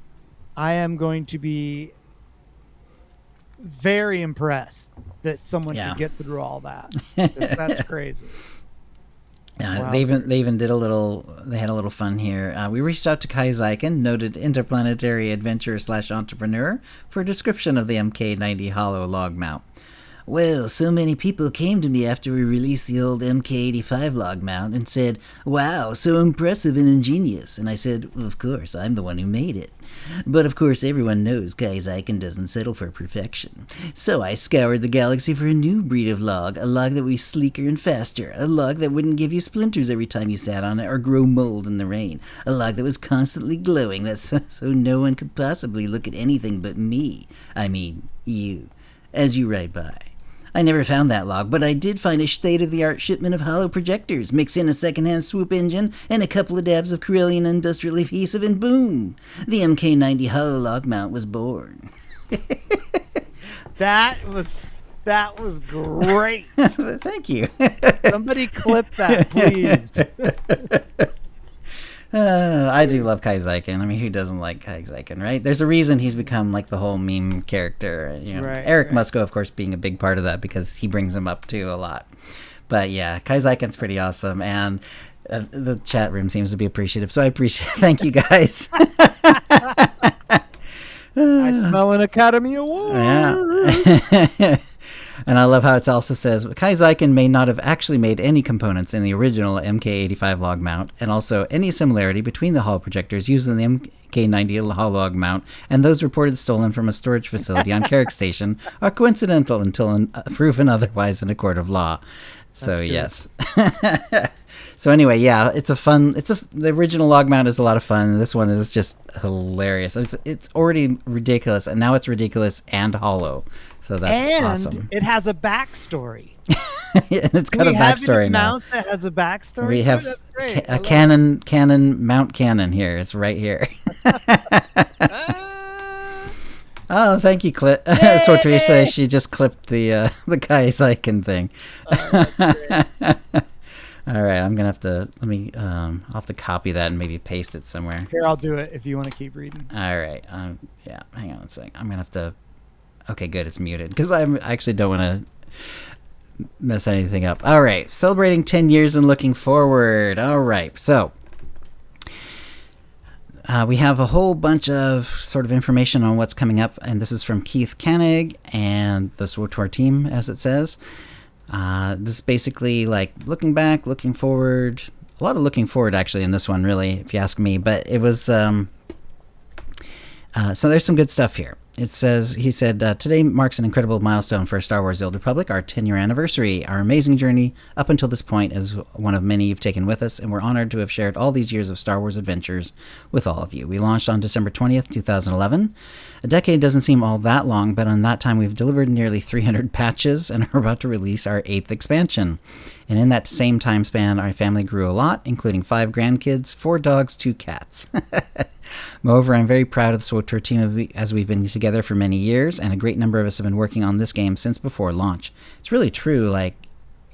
I am going to be very impressed that someone could get through all that. That's crazy. Yeah, Wow, they even did they had a little fun here. We reached out to Kaizyken, noted interplanetary adventurer / entrepreneur, for a description of the MK90 Hollow log mount. Well, so many people came to me after we released the old MK85 log mount and said, wow, so impressive and ingenious. And I said, well, of course, I'm the one who made it. But of course, everyone knows Kaizyken doesn't settle for perfection. So I scoured the galaxy for a new breed of log, a log that was sleeker and faster, a log that wouldn't give you splinters every time you sat on it or grow mold in the rain, a log that was constantly glowing so no one could possibly look at anything but me. I mean, you, as you ride by. I never found that log, but I did find a state-of-the-art shipment of hollow projectors, mix in a second-hand swoop engine, and a couple of dabs of Corellian industrial adhesive, and boom! The MK90 hollow log mount was born. That was great. Thank you. Somebody clip that, please. I do love Kaizyken. I mean, who doesn't like Kaizyken, right? There's a reason he's become like the whole meme character. Right, Eric Musko, of course, being a big part of that because he brings him up too a lot. But yeah, Kaizyken's pretty awesome, and the chat room seems to be appreciative. So I appreciate. Thank you guys. I smell an Academy Award. Yeah. And I love how it also says, Kai Zykin may not have actually made any components in the original MK85 log mount, and also any similarity between the holo projectors used in the MK90 holo log mount and those reported stolen from a storage facility on Carrick Station are coincidental until proven otherwise in a court of law. So, yes. So anyway, yeah, the original log mount is a lot of fun. This one is just hilarious. It's already ridiculous, and now it's ridiculous and hollow. So that's awesome. And it has a backstory. And it's got a backstory now. Mount that has a backstory. We have a cannon mount cannon here. It's right here. Oh, thank you, Sortri says she just clipped the Kai Zykin thing. All right, I'm gonna have to I'll have to copy that and maybe paste it somewhere. Here, I'll do it if you want to keep reading. All right, yeah, hang on a second. I'm gonna have to. Okay, good, it's muted because I actually don't want to mess anything up. All right, celebrating 10 years and looking forward. All right, so we have a whole bunch of sort of information on what's coming up, and this is from Keith Koenig and the SWTOR team, as it says. This is basically like looking back, looking forward. A lot of looking forward, actually, in this one, really, if you ask me. But it was... so there's some good stuff here. It says, he said, today marks an incredible milestone for Star Wars The Old Republic, our 10-year anniversary. Our amazing journey up until this point is one of many you've taken with us, and we're honored to have shared all these years of Star Wars adventures with all of you. We launched on December 20th, 2011. A decade doesn't seem all that long, but in that time we've delivered nearly 300 patches and are about to release our 8th expansion. And in that same time span, our family grew a lot, including 5 grandkids, 4 dogs, 2 cats. Moreover, I'm very proud of the SWTOR team as we've been together for many years, and a great number of us have been working on this game since before launch. It's really true, like,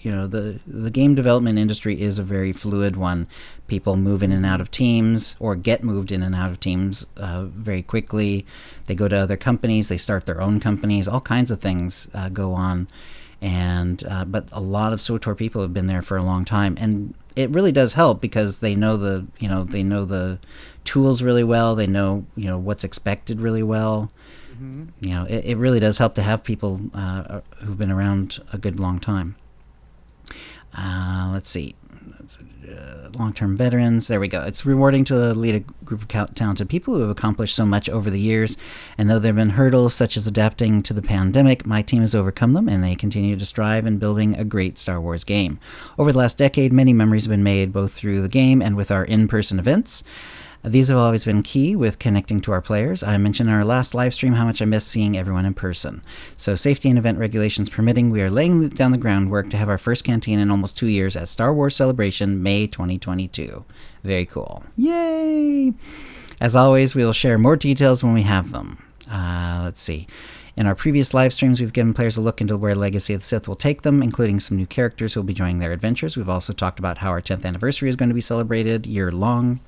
you know, the game development industry is a very fluid one. People move in and out of teams, or get moved in and out of teams very quickly. They go to other companies, they start their own companies, all kinds of things go on. And but a lot of SWTOR people have been there for a long time, and it really does help because they know the tools really well. They know what's expected really well. Mm-hmm. It really does help to have people who've been around a good long time. Let's see. Long-term veterans. There we go. It's rewarding to lead a group of talented people who have accomplished so much over the years. And though there have been hurdles such as adapting to the pandemic, my team has overcome them, and they continue to strive in building a great Star Wars game. Over the last decade, many memories have been made, both through the game and with our in-person events. These have always been key with connecting to our players. I mentioned in our last live stream how much I miss seeing everyone in person. So safety and event regulations permitting, we are laying down the groundwork to have our first canteen in almost 2 years at Star Wars Celebration, May 2022. Very cool. Yay! As always, we will share more details when we have them. Let's see. In our previous live streams, we've given players a look into where Legacy of the Sith will take them, including some new characters who will be joining their adventures. We've also talked about how our 10th anniversary is going to be celebrated year-long.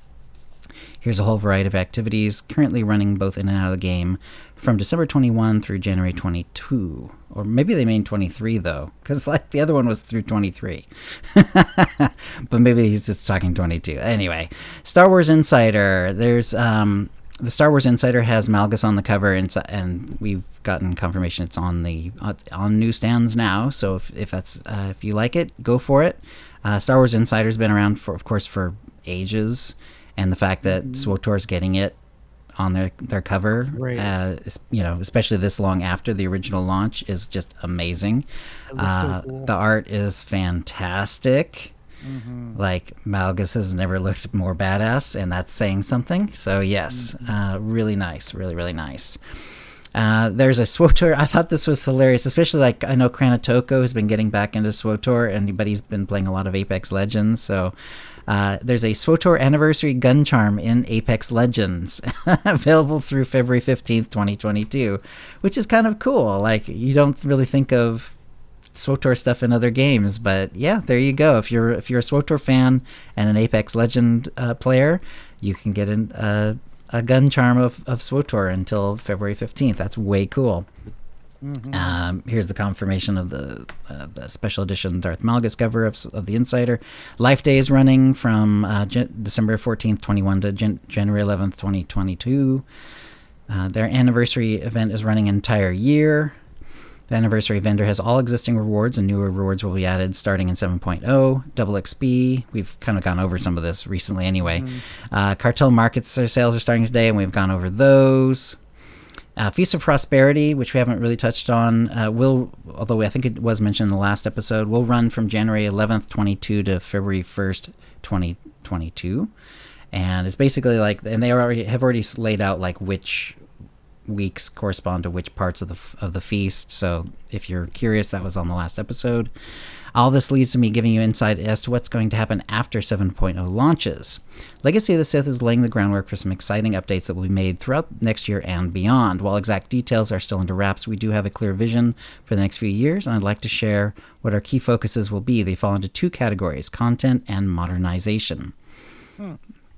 Here's a whole variety of activities currently running both in and out of the game from December 21 through January 22. Or maybe they mean 23, though, because like the other one was through 23. But maybe he's just talking 22. Anyway, Star Wars Insider. There's the Star Wars Insider has Malgus on the cover, and we've gotten confirmation it's on newsstands now. So if you like it, go for it. Star Wars Insider's been around for ages. And the fact that SWTOR's getting it on their cover, right. Especially this long after the original launch, is just amazing. It looks so cool. The art is fantastic. Mm-hmm. Like, Malgus has never looked more badass, and that's saying something. So yes, really nice, really, really nice. There's a SWTOR. I thought this was hilarious, especially like I know Kranitoko has been getting back into SWTOR, but he's been playing a lot of Apex Legends, so there's a SWTOR anniversary gun charm in Apex Legends available through February 15th, 2022, which is kind of cool. Like, you don't really think of SWTOR stuff in other games, but yeah, there you go. If you're a SWTOR fan and an Apex Legend player, you can get a gun charm of SWTOR until February 15th. That's way cool. Mm-hmm. Here's the confirmation of the special edition Darth Malgus cover of the Insider. Life Day is running from December 14th, 21 to January 11th, 2022. Their anniversary event is running an entire year. The anniversary vendor has all existing rewards, and newer rewards will be added starting in 7.0. Double XP. We've kind of gone over some of this recently anyway. Cartel markets sales are starting today, and we've gone over those. Feast of Prosperity, which we haven't really touched on, although I think it was mentioned in the last episode, will run from January 11th, 22 to February 1st, 2022. And it's basically and they have already laid out which weeks correspond to which parts of the feast. So if you're curious, that was on the last episode. All this leads to me giving you insight as to what's going to happen after 7.0 launches. Legacy of the Sith is laying the groundwork for some exciting updates that will be made throughout next year and beyond. While exact details are still under wraps, we do have a clear vision for the next few years, and I'd like to share what our key focuses will be. They fall into two categories: content and modernization.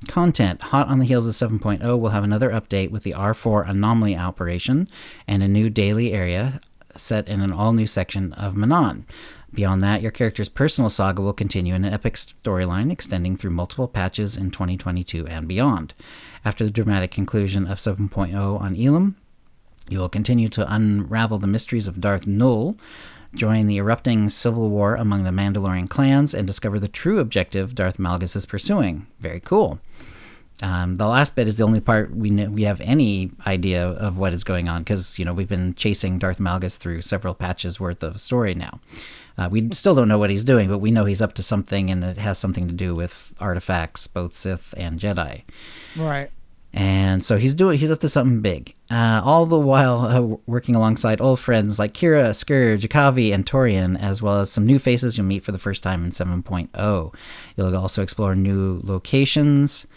Content. Hot on the heels of 7.0, we'll have another update with the R4 anomaly operation and a new daily area set in an all-new section of Manon. Beyond that, your character's personal saga will continue in an epic storyline extending through multiple patches in 2022 and beyond. After the dramatic conclusion of 7.0 on Elam, you will continue to unravel the mysteries of Darth Nul, join the erupting civil war among the Mandalorian clans, and discover the true objective Darth Malgus is pursuing. Very cool. The last bit is the only part we have any idea of what is going on, because we've been chasing Darth Malgus through several patches worth of story now. We still don't know what he's doing, but we know he's up to something, and it has something to do with artifacts, both Sith and Jedi. Right. And so he's up to something big. All the while working alongside old friends like Kira, Scourge, Akavi, and Torian, as well as some new faces you'll meet for the first time in 7.0. You'll also explore new locations.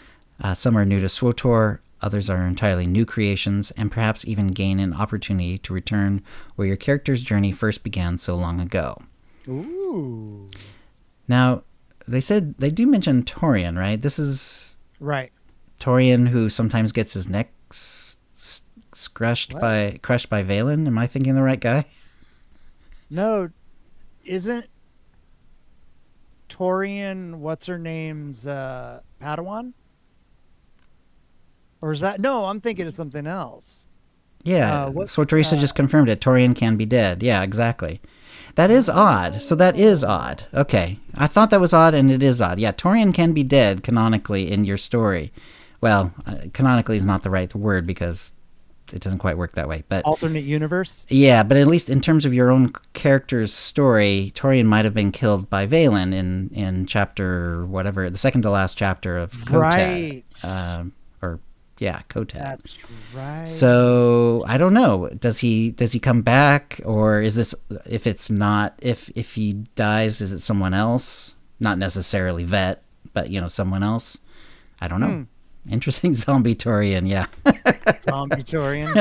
Some are new to SWTOR, others are entirely new creations, and perhaps even gain an opportunity to return where your character's journey first began so long ago. Ooh. Now, they do mention Torian, right? This is right. Torian who sometimes gets his neck crushed by Valen. Am I thinking the right guy? No, isn't Torian what's her name's Padawan? Or is that... No, I'm thinking of something else. Yeah, so Teresa just confirmed it. Torian can be dead. Yeah, exactly. That is odd. So that is odd. Okay. I thought that was odd, and it is odd. Yeah, Torian can be dead canonically in your story. Well, canonically is not the right word because it doesn't quite work that way. But alternate universe? Yeah, but at least in terms of your own character's story, Torian might have been killed by Valen in chapter whatever, the second to last chapter of Kotat. Right. Kotat. That's right. So I don't know. Does he come back, or is this, if he dies, is it someone else? Not necessarily Vet, but someone else. I don't know. Interesting. Zombie Torian, yeah. Zombie Torian.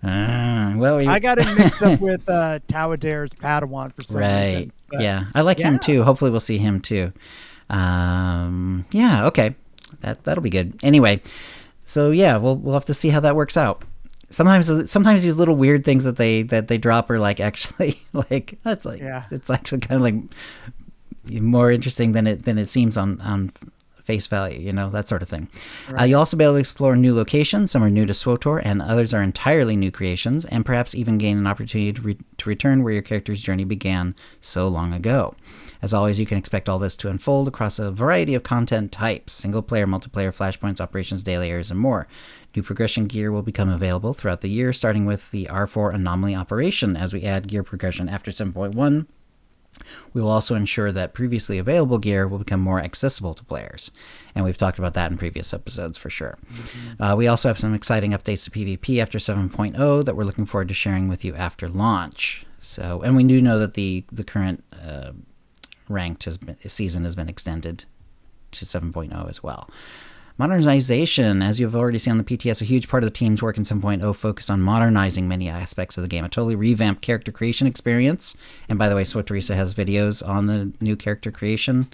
I got it mixed up with Tawader's Padawan for some reason. Right. Yeah, I like him too. Hopefully we'll see him too. Okay. That'll be good. Anyway, so yeah, we'll have to see how that works out. Sometimes these little weird things that they drop are actually it's actually kind of more interesting than it seems on face value, that sort of thing. Right. You'll also be able to explore new locations. Some are new to SWTOR, and others are entirely new creations, and perhaps even gain an opportunity to return where your character's journey began so long ago. As always, you can expect all this to unfold across a variety of content types: single-player, multiplayer, flashpoints, operations, daily areas, and more. New progression gear will become available throughout the year, starting with the R4 anomaly operation. As we add gear progression after 7.1, we will also ensure that previously available gear will become more accessible to players. And we've talked about that in previous episodes for sure. Mm-hmm. We also have some exciting updates to PvP after 7.0 that we're looking forward to sharing with you after launch. And we do know that the current ranked season has been extended to 7.0 as well. Modernization, as you've already seen on the PTS, a huge part of the team's work in 7.0 focused on modernizing many aspects of the game. A totally revamped character creation experience. And by the way, Teresa has videos on the new character creation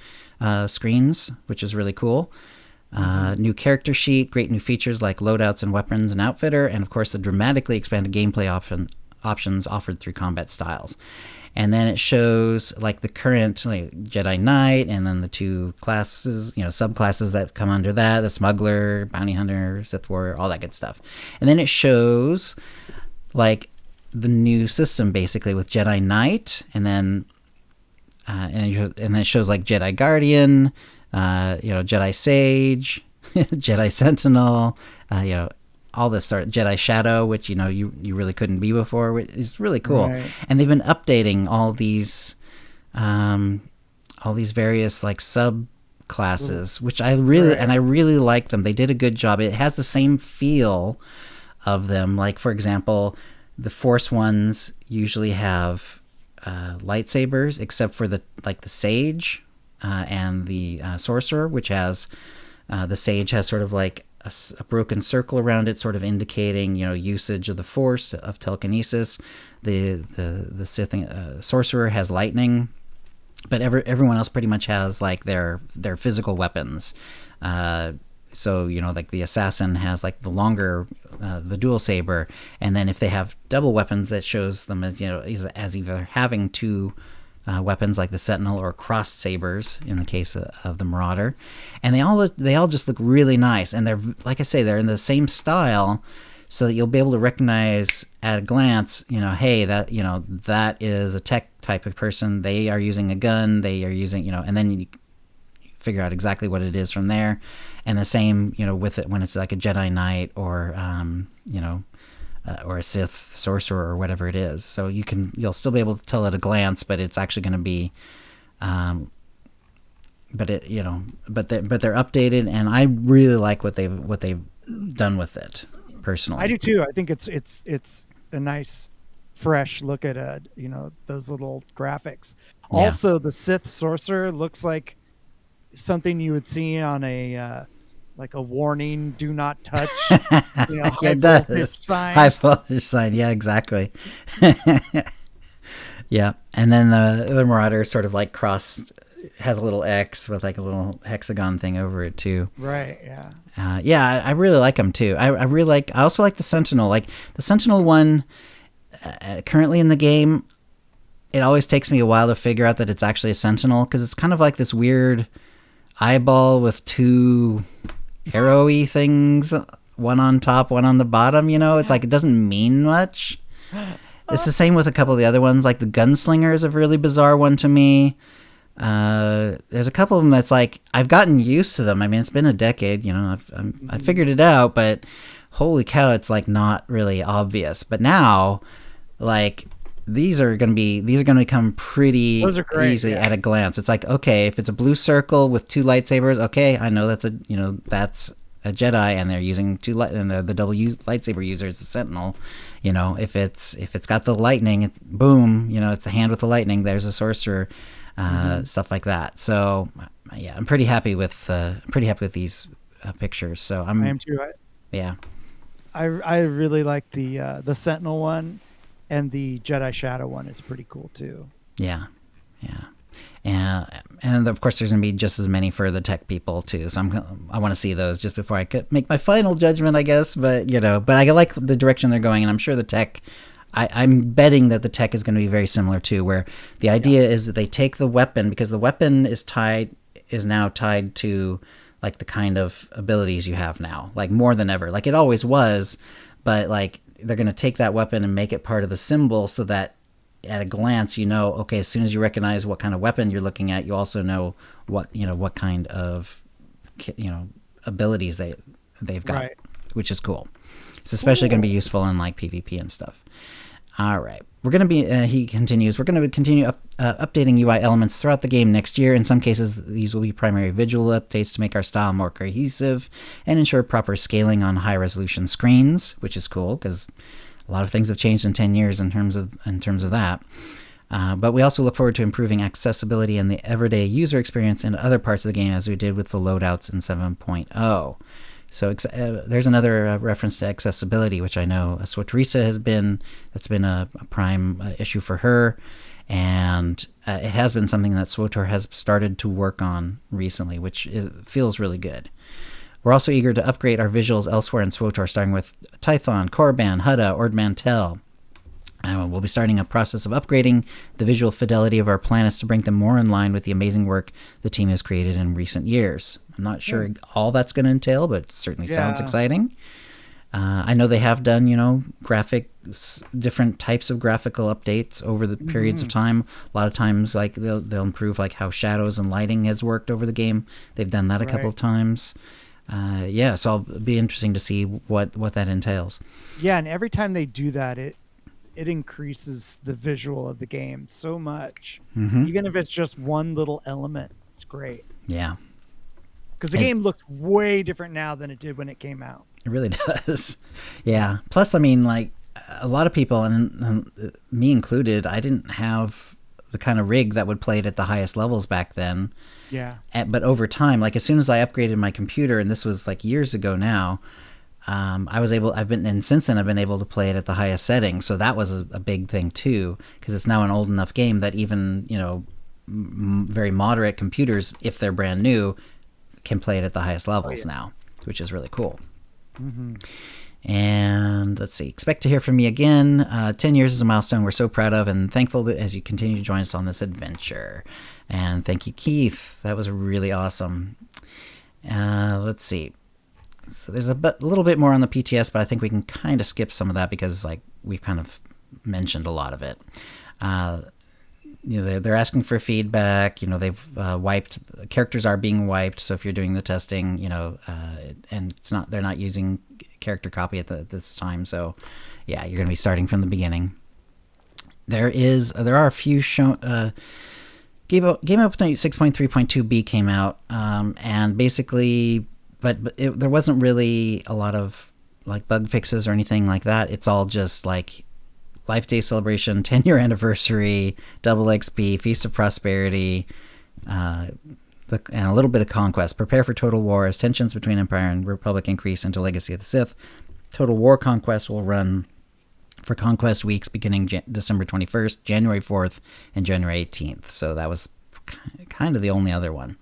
screens, which is really cool. New character sheet, great new features like loadouts and weapons and outfitter, and of course the dramatically expanded gameplay options offered through combat styles. And then it shows the current Jedi Knight, and then the two classes, subclasses that come under that: the Smuggler, Bounty Hunter, Sith Warrior, all that good stuff. And then it shows the new system basically with Jedi Knight, and then it shows like Jedi Guardian, Jedi Sage, Jedi Sentinel, all this sort of Jedi Shadow, which you really couldn't be before. It's really cool, right. And they've been updating all these various like sub classes, which I really like them. They did a good job. It has the same feel of them. Like for example, the Force ones usually have lightsabers, except for the Sage and the Sorcerer, which has the Sage has sort of like a broken circle around it, sort of indicating usage of the Force, of telekinesis. The Sith Sorcerer has lightning, but everyone else pretty much has like their physical weapons. So like the assassin has like the longer, the dual saber, and then if they have double weapons, that shows them as either having two weapons, like the Sentinel, or crossed sabers in the case of the Marauder. And they all just look really nice, and they're, like I say, they're in the same style, so that you'll be able to recognize at a glance, hey, that is a tech type of person. They are using a gun. They are using, and then you figure out exactly what it is from there. And the same, with it when it's like a Jedi Knight or a Sith Sorcerer or whatever it is. So you'll still be able to tell at a glance, but it's actually going to be, but they're updated, and I really like what they've done with it personally. I do too. I think it's a nice, fresh look at those little graphics. Yeah. Also, the Sith Sorcerer looks like something you would see on a like a warning, do not touch, high voltage sign. High voltage sign, yeah, exactly. Yeah, and then the Marauder sort of like has a little X with like a little hexagon thing over it too. Right, yeah. I really like them too. I also like the Sentinel. Like the Sentinel one, currently in the game, it always takes me a while to figure out that it's actually a Sentinel, because it's kind of like this weird eyeball with two arrowy things, one on top, one on the bottom. It's like it doesn't mean much. It's the same with a couple of the other ones. Like the Gunslinger is a really bizarre one to me. There's a couple of them that's like I've gotten used to them. I mean, it's been a decade. I figured it out, but holy cow, it's like not really obvious. But now, like, these are going to become pretty easy at a glance. It's like, okay, if it's a blue circle with two lightsabers, okay, I know that's a Jedi, and they're using and the double lightsaber user is a Sentinel. If it's got the lightning, it's boom, it's a hand with the lightning, there's a Sorcerer, stuff like that. So yeah, I'm pretty happy with these pictures. So I am too. I really like the Sentinel one. And the Jedi Shadow one is pretty cool too. Yeah. And of course, there's going to be just as many for the tech people too. So I want to see those just before I could make my final judgment, I guess. But I like the direction they're going, and I'm sure the tech. I'm betting that the tech is going to be very similar too, where the idea is that they take the weapon, because the weapon is now tied to like the kind of abilities you have now, like more than ever. Like it always was, but like they're going to take that weapon and make it part of the symbol, so that at a glance, okay, as soon as you recognize what kind of weapon you're looking at, you also know what kind of, abilities they've got, right. Which is cool. It's especially going to be useful in like PvP and stuff. All right. We're going to be, he continues, we're going to continue updating UI elements throughout the game next year. In some cases, these will be primary visual updates to make our style more cohesive and ensure proper scaling on high-resolution screens, which is cool because a lot of things have changed in 10 years in terms of that. But we also look forward to improving accessibility and the everyday user experience in other parts of the game, as we did with the loadouts in 7.0. So there's another reference to accessibility, which I know Teresa that's been a prime issue for her, and it has been something that SWTOR has started to work on recently, which feels really good. We're also eager to upgrade our visuals elsewhere in SWTOR, starting with Tython, Korriban, Hutta, Ord Mantell. We'll be starting a process of upgrading the visual fidelity of our planets to bring them more in line with the amazing work the team has created in recent years. I'm not sure all that's going to entail, but it certainly sounds exciting. I know they have done, different types of graphical updates over the periods of time. A lot of times, like they'll improve like how shadows and lighting has worked over the game. They've done that a couple of times. So it'll be interesting to see what that entails. Yeah, and every time they do that, it increases the visual of the game so much. Even if it's just one little element, it's great. Yeah. Because the game looks way different now than it did when it came out. It really does. Yeah. Plus, I mean, like a lot of people, and me included, I didn't have the kind of rig that would play it at the highest levels back then. Yeah. But over time, like as soon as I upgraded my computer, and this was like years ago now, since then I've been able to play it at the highest setting. So that was a big thing too, because it's now an old enough game that even, very moderate computers, if they're brand new, can play it at the highest levels now, which is really cool. And let's see, expect to hear from me again. 10 years is a milestone we're so proud of and thankful as you continue to join us on this adventure. And thank you, Keith. That was really awesome. Let's see. So there's a little bit more on the PTS, but I think we can kind of skip some of that because like we've kind of mentioned a lot of it. They're asking for feedback. They've wiped, characters are being wiped. So if you're doing the testing, and they're not using character copy at this time. So yeah, you're going to be starting from the beginning. There are a few Game Update 6.3.2b came out, and basically, there wasn't really a lot of like bug fixes or anything like that. It's all just like Life Day Celebration, 10-year anniversary, double XP, Feast of Prosperity, and a little bit of Conquest. Prepare for total war as tensions between Empire and Republic increase into Legacy of the Sith. Total War Conquest will run for Conquest weeks beginning December 21st, January 4th, and January 18th. So that was kind of the only other one.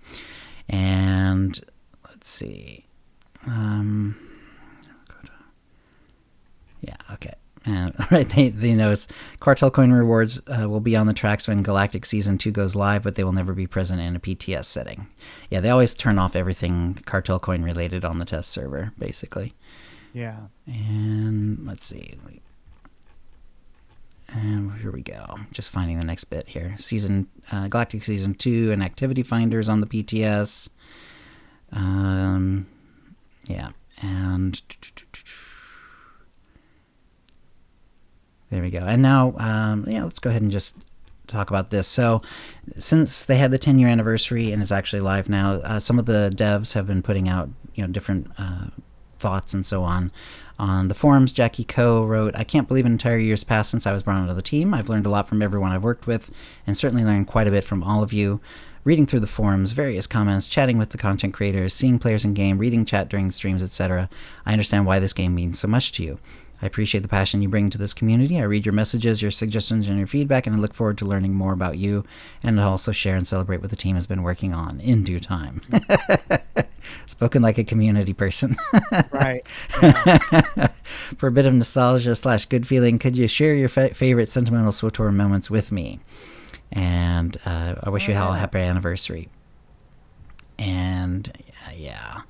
And let's see. Okay. And all right, they notice Cartel Coin rewards will be on the tracks when Galactic Season 2 goes live, but they will never be present in a PTS setting. Yeah, they always turn off everything Cartel Coin related on the test server, basically. Yeah. And let's see. And here we go. Just finding the next bit here. Galactic Season 2 and Activity Finders on the PTS. Yeah, and there we go. And now, let's go ahead and just talk about this. So, since they had the 10-year anniversary and it's actually live now, some of the devs have been putting out, different thoughts and so on. On the forums, Jackie Coe wrote, "I can't believe an entire year's passed since I was brought onto the team. I've learned a lot from everyone I've worked with, and certainly learned quite a bit from all of you. Reading through the forums, various comments, chatting with the content creators, seeing players in game, reading chat during streams, etc. I understand why this game means so much to you. I appreciate the passion you bring to this community. I read your messages, your suggestions, and your feedback, and I look forward to learning more about you, and I'll also share and celebrate what the team has been working on in due time." Spoken like a community person. Right. Yeah. For a bit of nostalgia / good feeling, could you share your favorite sentimental SWTOR moments with me? And I wish you all a happy anniversary. And yeah.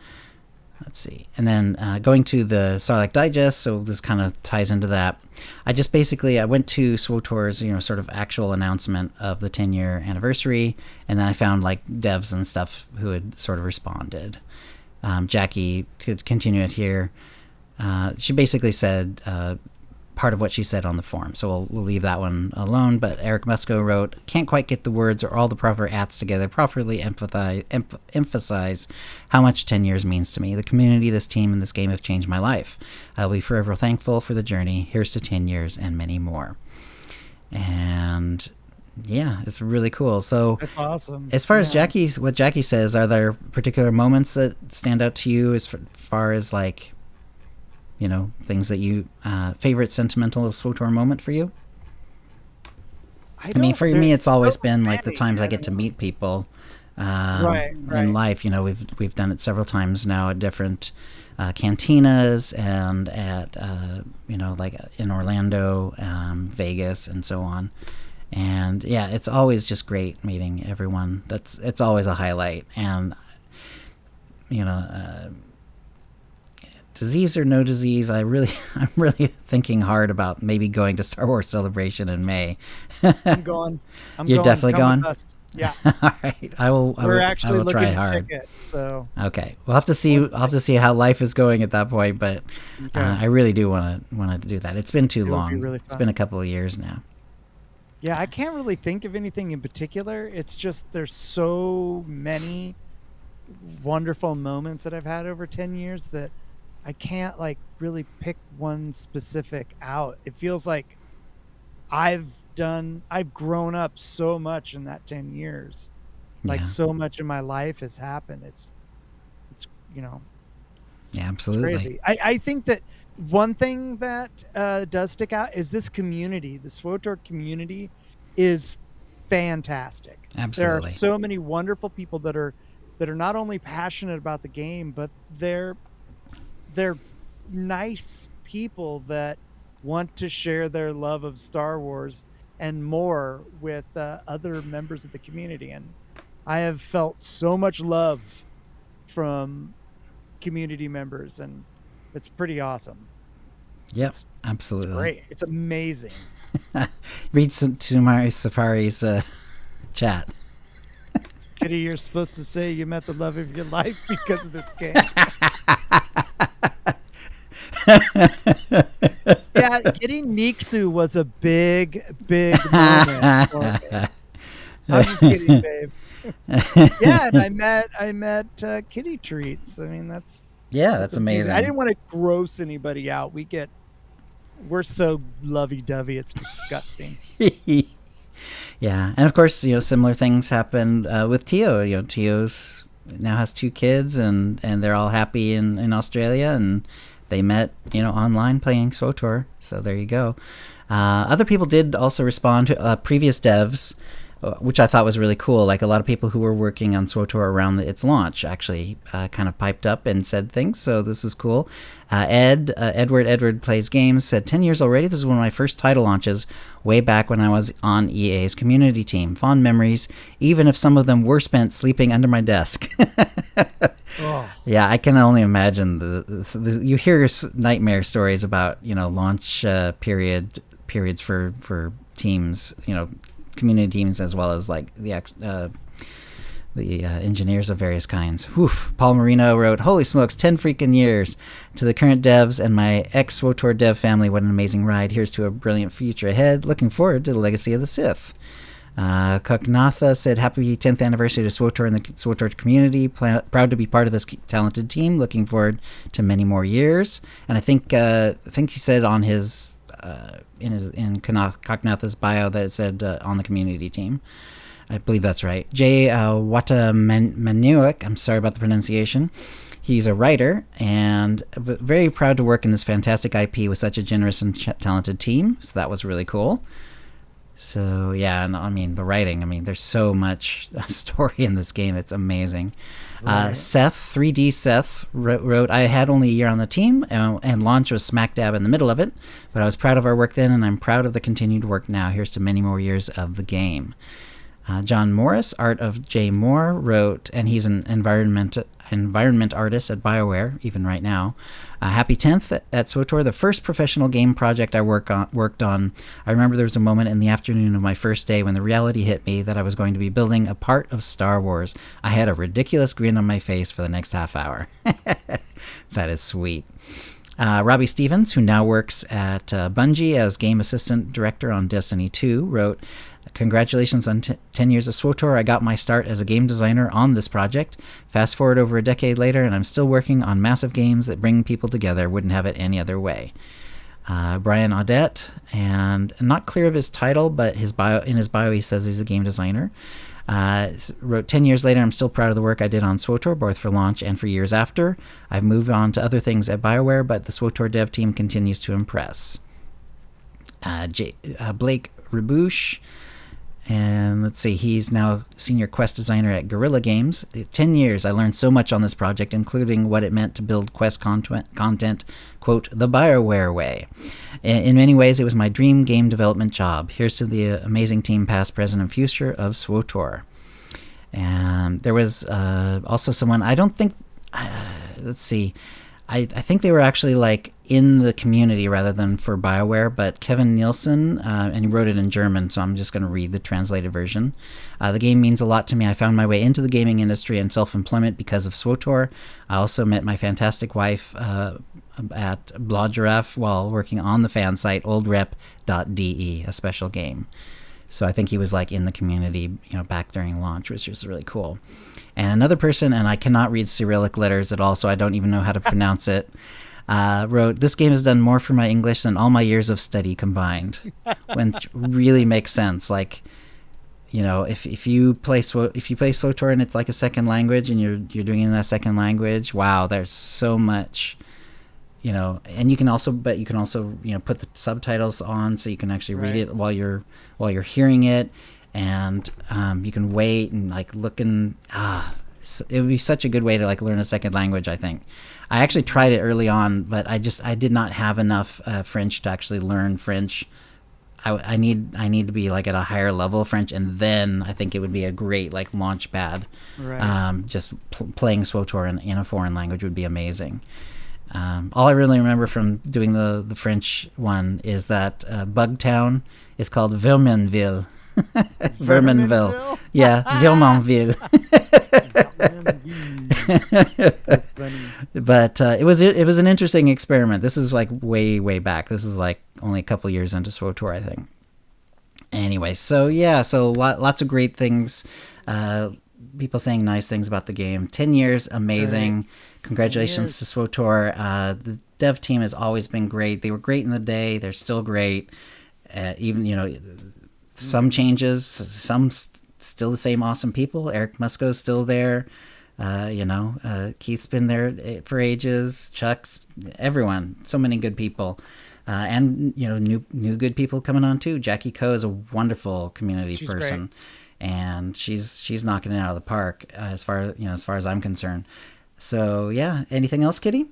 Let's see. And then going to the Sarlacc Digest, so this kind of ties into that. I went to SWTOR's, sort of actual announcement of the 10-year anniversary, and then I found like devs and stuff who had sort of responded. Jackie, to continue it here, she basically said part of what she said on the forum, so we'll leave that one alone. But Eric Musco wrote, "Can't quite get the words or all the proper ats together properly emphasize how much 10 years means to me. The community, this team, and this game have changed my life. I'll be forever thankful for the journey. Here's to 10 years and many more." And yeah, it's really cool. So that's awesome. As far as what Jackie says, are there particular moments that stand out to you as far as like, things that you favorite sentimental SWTOR moment for you? I mean, for me, it's always been like the times I get to meet people in life. We've done it several times now at different cantinas and at like in Orlando, Vegas, and so on. And yeah, it's always just great meeting everyone. It's always a highlight. And disease or no disease, I'm really thinking hard about maybe going to Star Wars Celebration in May. I'm going. You're definitely going? Yeah. All right. We're actually looking try at hard. tickets. So okay, we'll have to see. I'll have to see how life is going at that point. But I really do want to do that. It's been too long. Really it's been a couple of years now. Yeah, I can't really think of anything in particular. It's just there's so many wonderful moments that I've had over 10 years that I can't like really pick one specific out. It feels like I've grown up so much in that 10 years. Like so much in my life has happened. It's Yeah, absolutely. It's crazy. I think that one thing that does stick out is this community. The SWTOR community is fantastic. Absolutely. There are so many wonderful people that are not only passionate about the game, but they're nice people that want to share their love of Star Wars and more with other members of the community. And I have felt so much love from community members, and it's pretty awesome. Yep, absolutely. It's great. It's amazing. Read Sumari Safari's chat. Kitty, you're supposed to say you met the love of your life because of this game. Yeah, getting Niksu was a big moment for me. I'm just kidding, babe. Yeah, and I met Kitty Treats. I mean, that's amazing. I didn't want to gross anybody out. We're so lovey-dovey, it's disgusting. Yeah, and of course, similar things happened with Tio. Tio's now has 2 kids, and they're all happy in Australia, and they met, online playing SWTOR. So there you go. Other people did also respond to previous devs, which I thought was really cool. Like a lot of people who were working on SWTOR around its launch actually kind of piped up and said things. So this is cool. Edward Plays Games said, 10 years already. This is one of my first title launches way back when I was on EA's community team. Fond memories, even if some of them were spent sleeping under my desk. Oh. Yeah, I can only imagine you hear nightmare stories about, launch periods for teams, community teams, as well as like the engineers of various kinds. Woof. Paul Marino wrote, holy smokes, 10 freaking years. To the current devs and my ex-SWTOR dev family, what an amazing ride. Here's to a brilliant future ahead. Looking forward to the legacy of the Sith. Kaknatha said, happy 10th anniversary to SWTOR and the SWTOR community. Proud to be part of this talented team. Looking forward to many more years. And I think he said on his in Kaknatha's bio that it said on the community team. I believe that's right. Jay Watamanuik, I'm sorry about the pronunciation. He's a writer and very proud to work in this fantastic IP with such a generous and talented team. So that was really cool. So yeah, and I mean the writing. There's so much story in this game. It's amazing. Right. Seth, 3D Seth, wrote, I had only a year on the team, and launch was smack dab in the middle of it, but I was proud of our work then, and I'm proud of the continued work now. Here's to many more years of the game. John Morris, Art of J. Moore, wrote, and he's an environment artist at BioWare, even right now. Happy 10th at SWTOR, the first professional game project I worked on. I remember there was a moment in the afternoon of my first day when the reality hit me that I was going to be building a part of Star Wars. I had a ridiculous grin on my face for the next half hour. That is sweet. Robbie Stevens, who now works at Bungie as game assistant director on Destiny 2, wrote, congratulations on 10 years of SWTOR. I got my start as a game designer on this project. Fast forward over a decade later, and I'm still working on massive games that bring people together. Wouldn't have it any other way. Brian Audette, and not clear of his title, but in his bio he says he's a game designer. Wrote, 10 years later, I'm still proud of the work I did on SWTOR, both for launch and for years after. I've moved on to other things at BioWare, but the SWTOR dev team continues to impress. Blake Rabouche, and let's see, he's now senior quest designer at Guerrilla Games. 10 years, I learned so much on this project, including what it meant to build quest content, quote, the BioWare way. In many ways, it was my dream game development job. Here's to the amazing team, past, present, and future of SWTOR. And there was also someone, I don't think, let's see, I think they were actually like in the community rather than for BioWare, but Kevin Nielsen, and he wrote it in German, so I'm just going to read the translated version. The game means a lot to me. I found my way into the gaming industry and self-employment because of SWTOR. I also met my fantastic wife at Blogiraffe while working on the fan site oldrep.de, a special game. So I think he was like in the community, back during launch, which was really cool. And another person, and I cannot read Cyrillic letters at all, so I don't even know how to pronounce it, wrote, "This game has done more for my English than all my years of study combined," which really makes sense. Like, if you play SWTOR and it's like a second language, and you're doing it in that second language, wow, there's so much. And you can also put the subtitles on so you can actually read it while you're hearing it, and you can wait and like look and it would be such a good way to like learn a second language. I think I actually tried it early on, but I did not have enough French to actually learn French. I need to be like at a higher level of French, and then I think it would be a great like launch pad. Right. Just playing SWTOR in a foreign language would be amazing. All I really remember from doing the French one is that Bugtown is called Verminville. Verminville. Yeah, Verminville. That's funny. But it was an interesting experiment. This is like way back. This is like only a couple years into SWTOR, I think. Anyway, so lots of great things. People saying nice things about the game. 10 years, amazing. Right. Congratulations to SWTOR. The dev team has always been great. They were great in the day. They're still great. Even, some changes, some still the same awesome people. Eric Musco's still there. Keith's been there for ages. Chuck's, everyone. So many good people. And, new good people coming on too. Jackie Coe is a wonderful community person. Great. And she's knocking it out of the park as far as I'm concerned. So yeah, anything else, Kitty?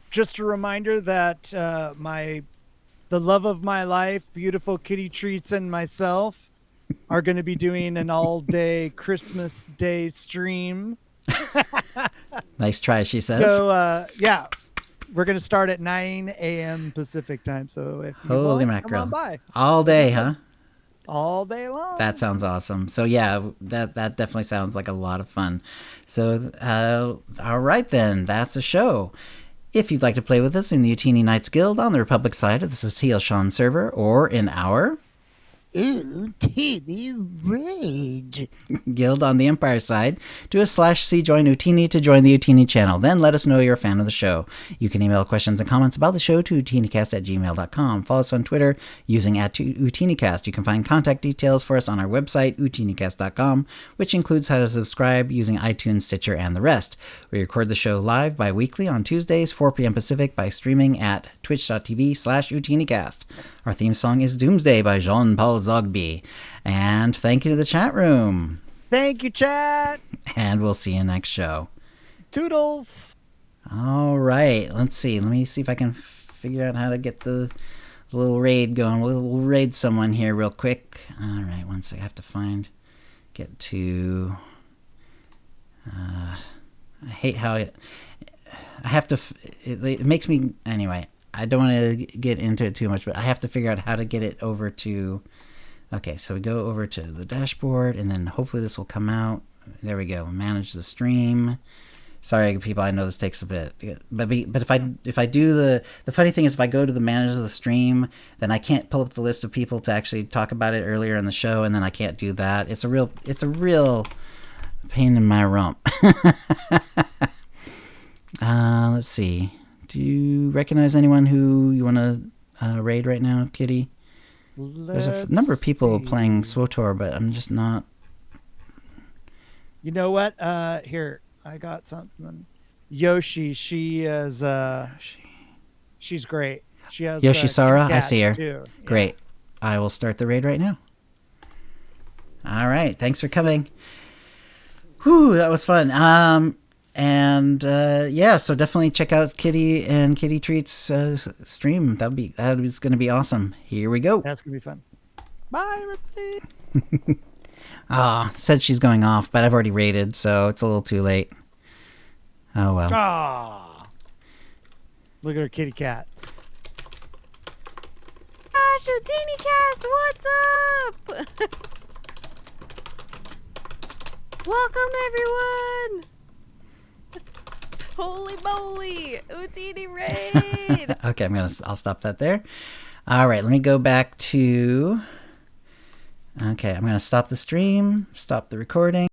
Just a reminder that the love of my life, beautiful Kitty Treats, and myself are going to be doing an all-day Christmas Day stream. Nice try, she says. So yeah, we're going to start at 9 a.m. Pacific time. So if you want, come on by. All day, huh? All day long. That sounds awesome. So yeah, that definitely sounds like a lot of fun. So all right then, that's a show. If you'd like to play with us in the Utini Knights Guild on the Republic side of the TL Sean server, or in our Utini Rage Guild on the Empire side, do a /C join Utini to join the Utini channel. Then let us know you're a fan of the show. You can email questions and comments about the show to utinicast@gmail.com. Follow us on Twitter using @UtiniCast. You can find contact details for us on our website, utinicast.com, which includes how to subscribe using iTunes, Stitcher, and the rest. We record the show live bi-weekly on Tuesdays, 4 p.m. Pacific, by streaming at twitch.tv/UtiniCast. Our theme song is Doomsday by Jean-Paul Zogby. And thank you to the chat room. Thank you, chat. And we'll see you next show. Toodles. All right. Let's see. Let me see if I can figure out how to get the little raid going. We'll raid someone here real quick. All right. One sec. I have to get to... I hate how I have to... It makes me... Anyway, I don't want to get into it too much, but I have to figure out how to get it over to... Okay, so we go over to the dashboard, and then hopefully this will come out. There we go. Manage the stream. Sorry, people. I know this takes a bit, but if I do the funny thing is, if I go to the manage the stream, then I can't pull up the list of people to actually talk about it earlier in the show, and then I can't do that. It's a real pain in my rump. Let's see. Do you recognize anyone who you want to raid right now, Kitty? There's a number of people playing SWTOR, but I'm just not. You know what? Here, I got something. Yoshi, she is. She's great. She has Yoshisara. I see her. Too. Great. Yeah. I will start the raid right now. All right. Thanks for coming. Whew, that was fun. So definitely check out Kitty and Kitty Treats stream. That is going to be awesome. Here we go. That's going to be fun. Bye, everybody. Said she's going off, but I've already raided, so it's a little too late. Oh well. Look at her kitty cats. Gosh, OotiniCast, what's up? Welcome, everyone. Holy moly, Ootini raid. Okay, I'll stop that there. All right, let me go back to. Okay, I'm gonna stop the stream, stop the recording.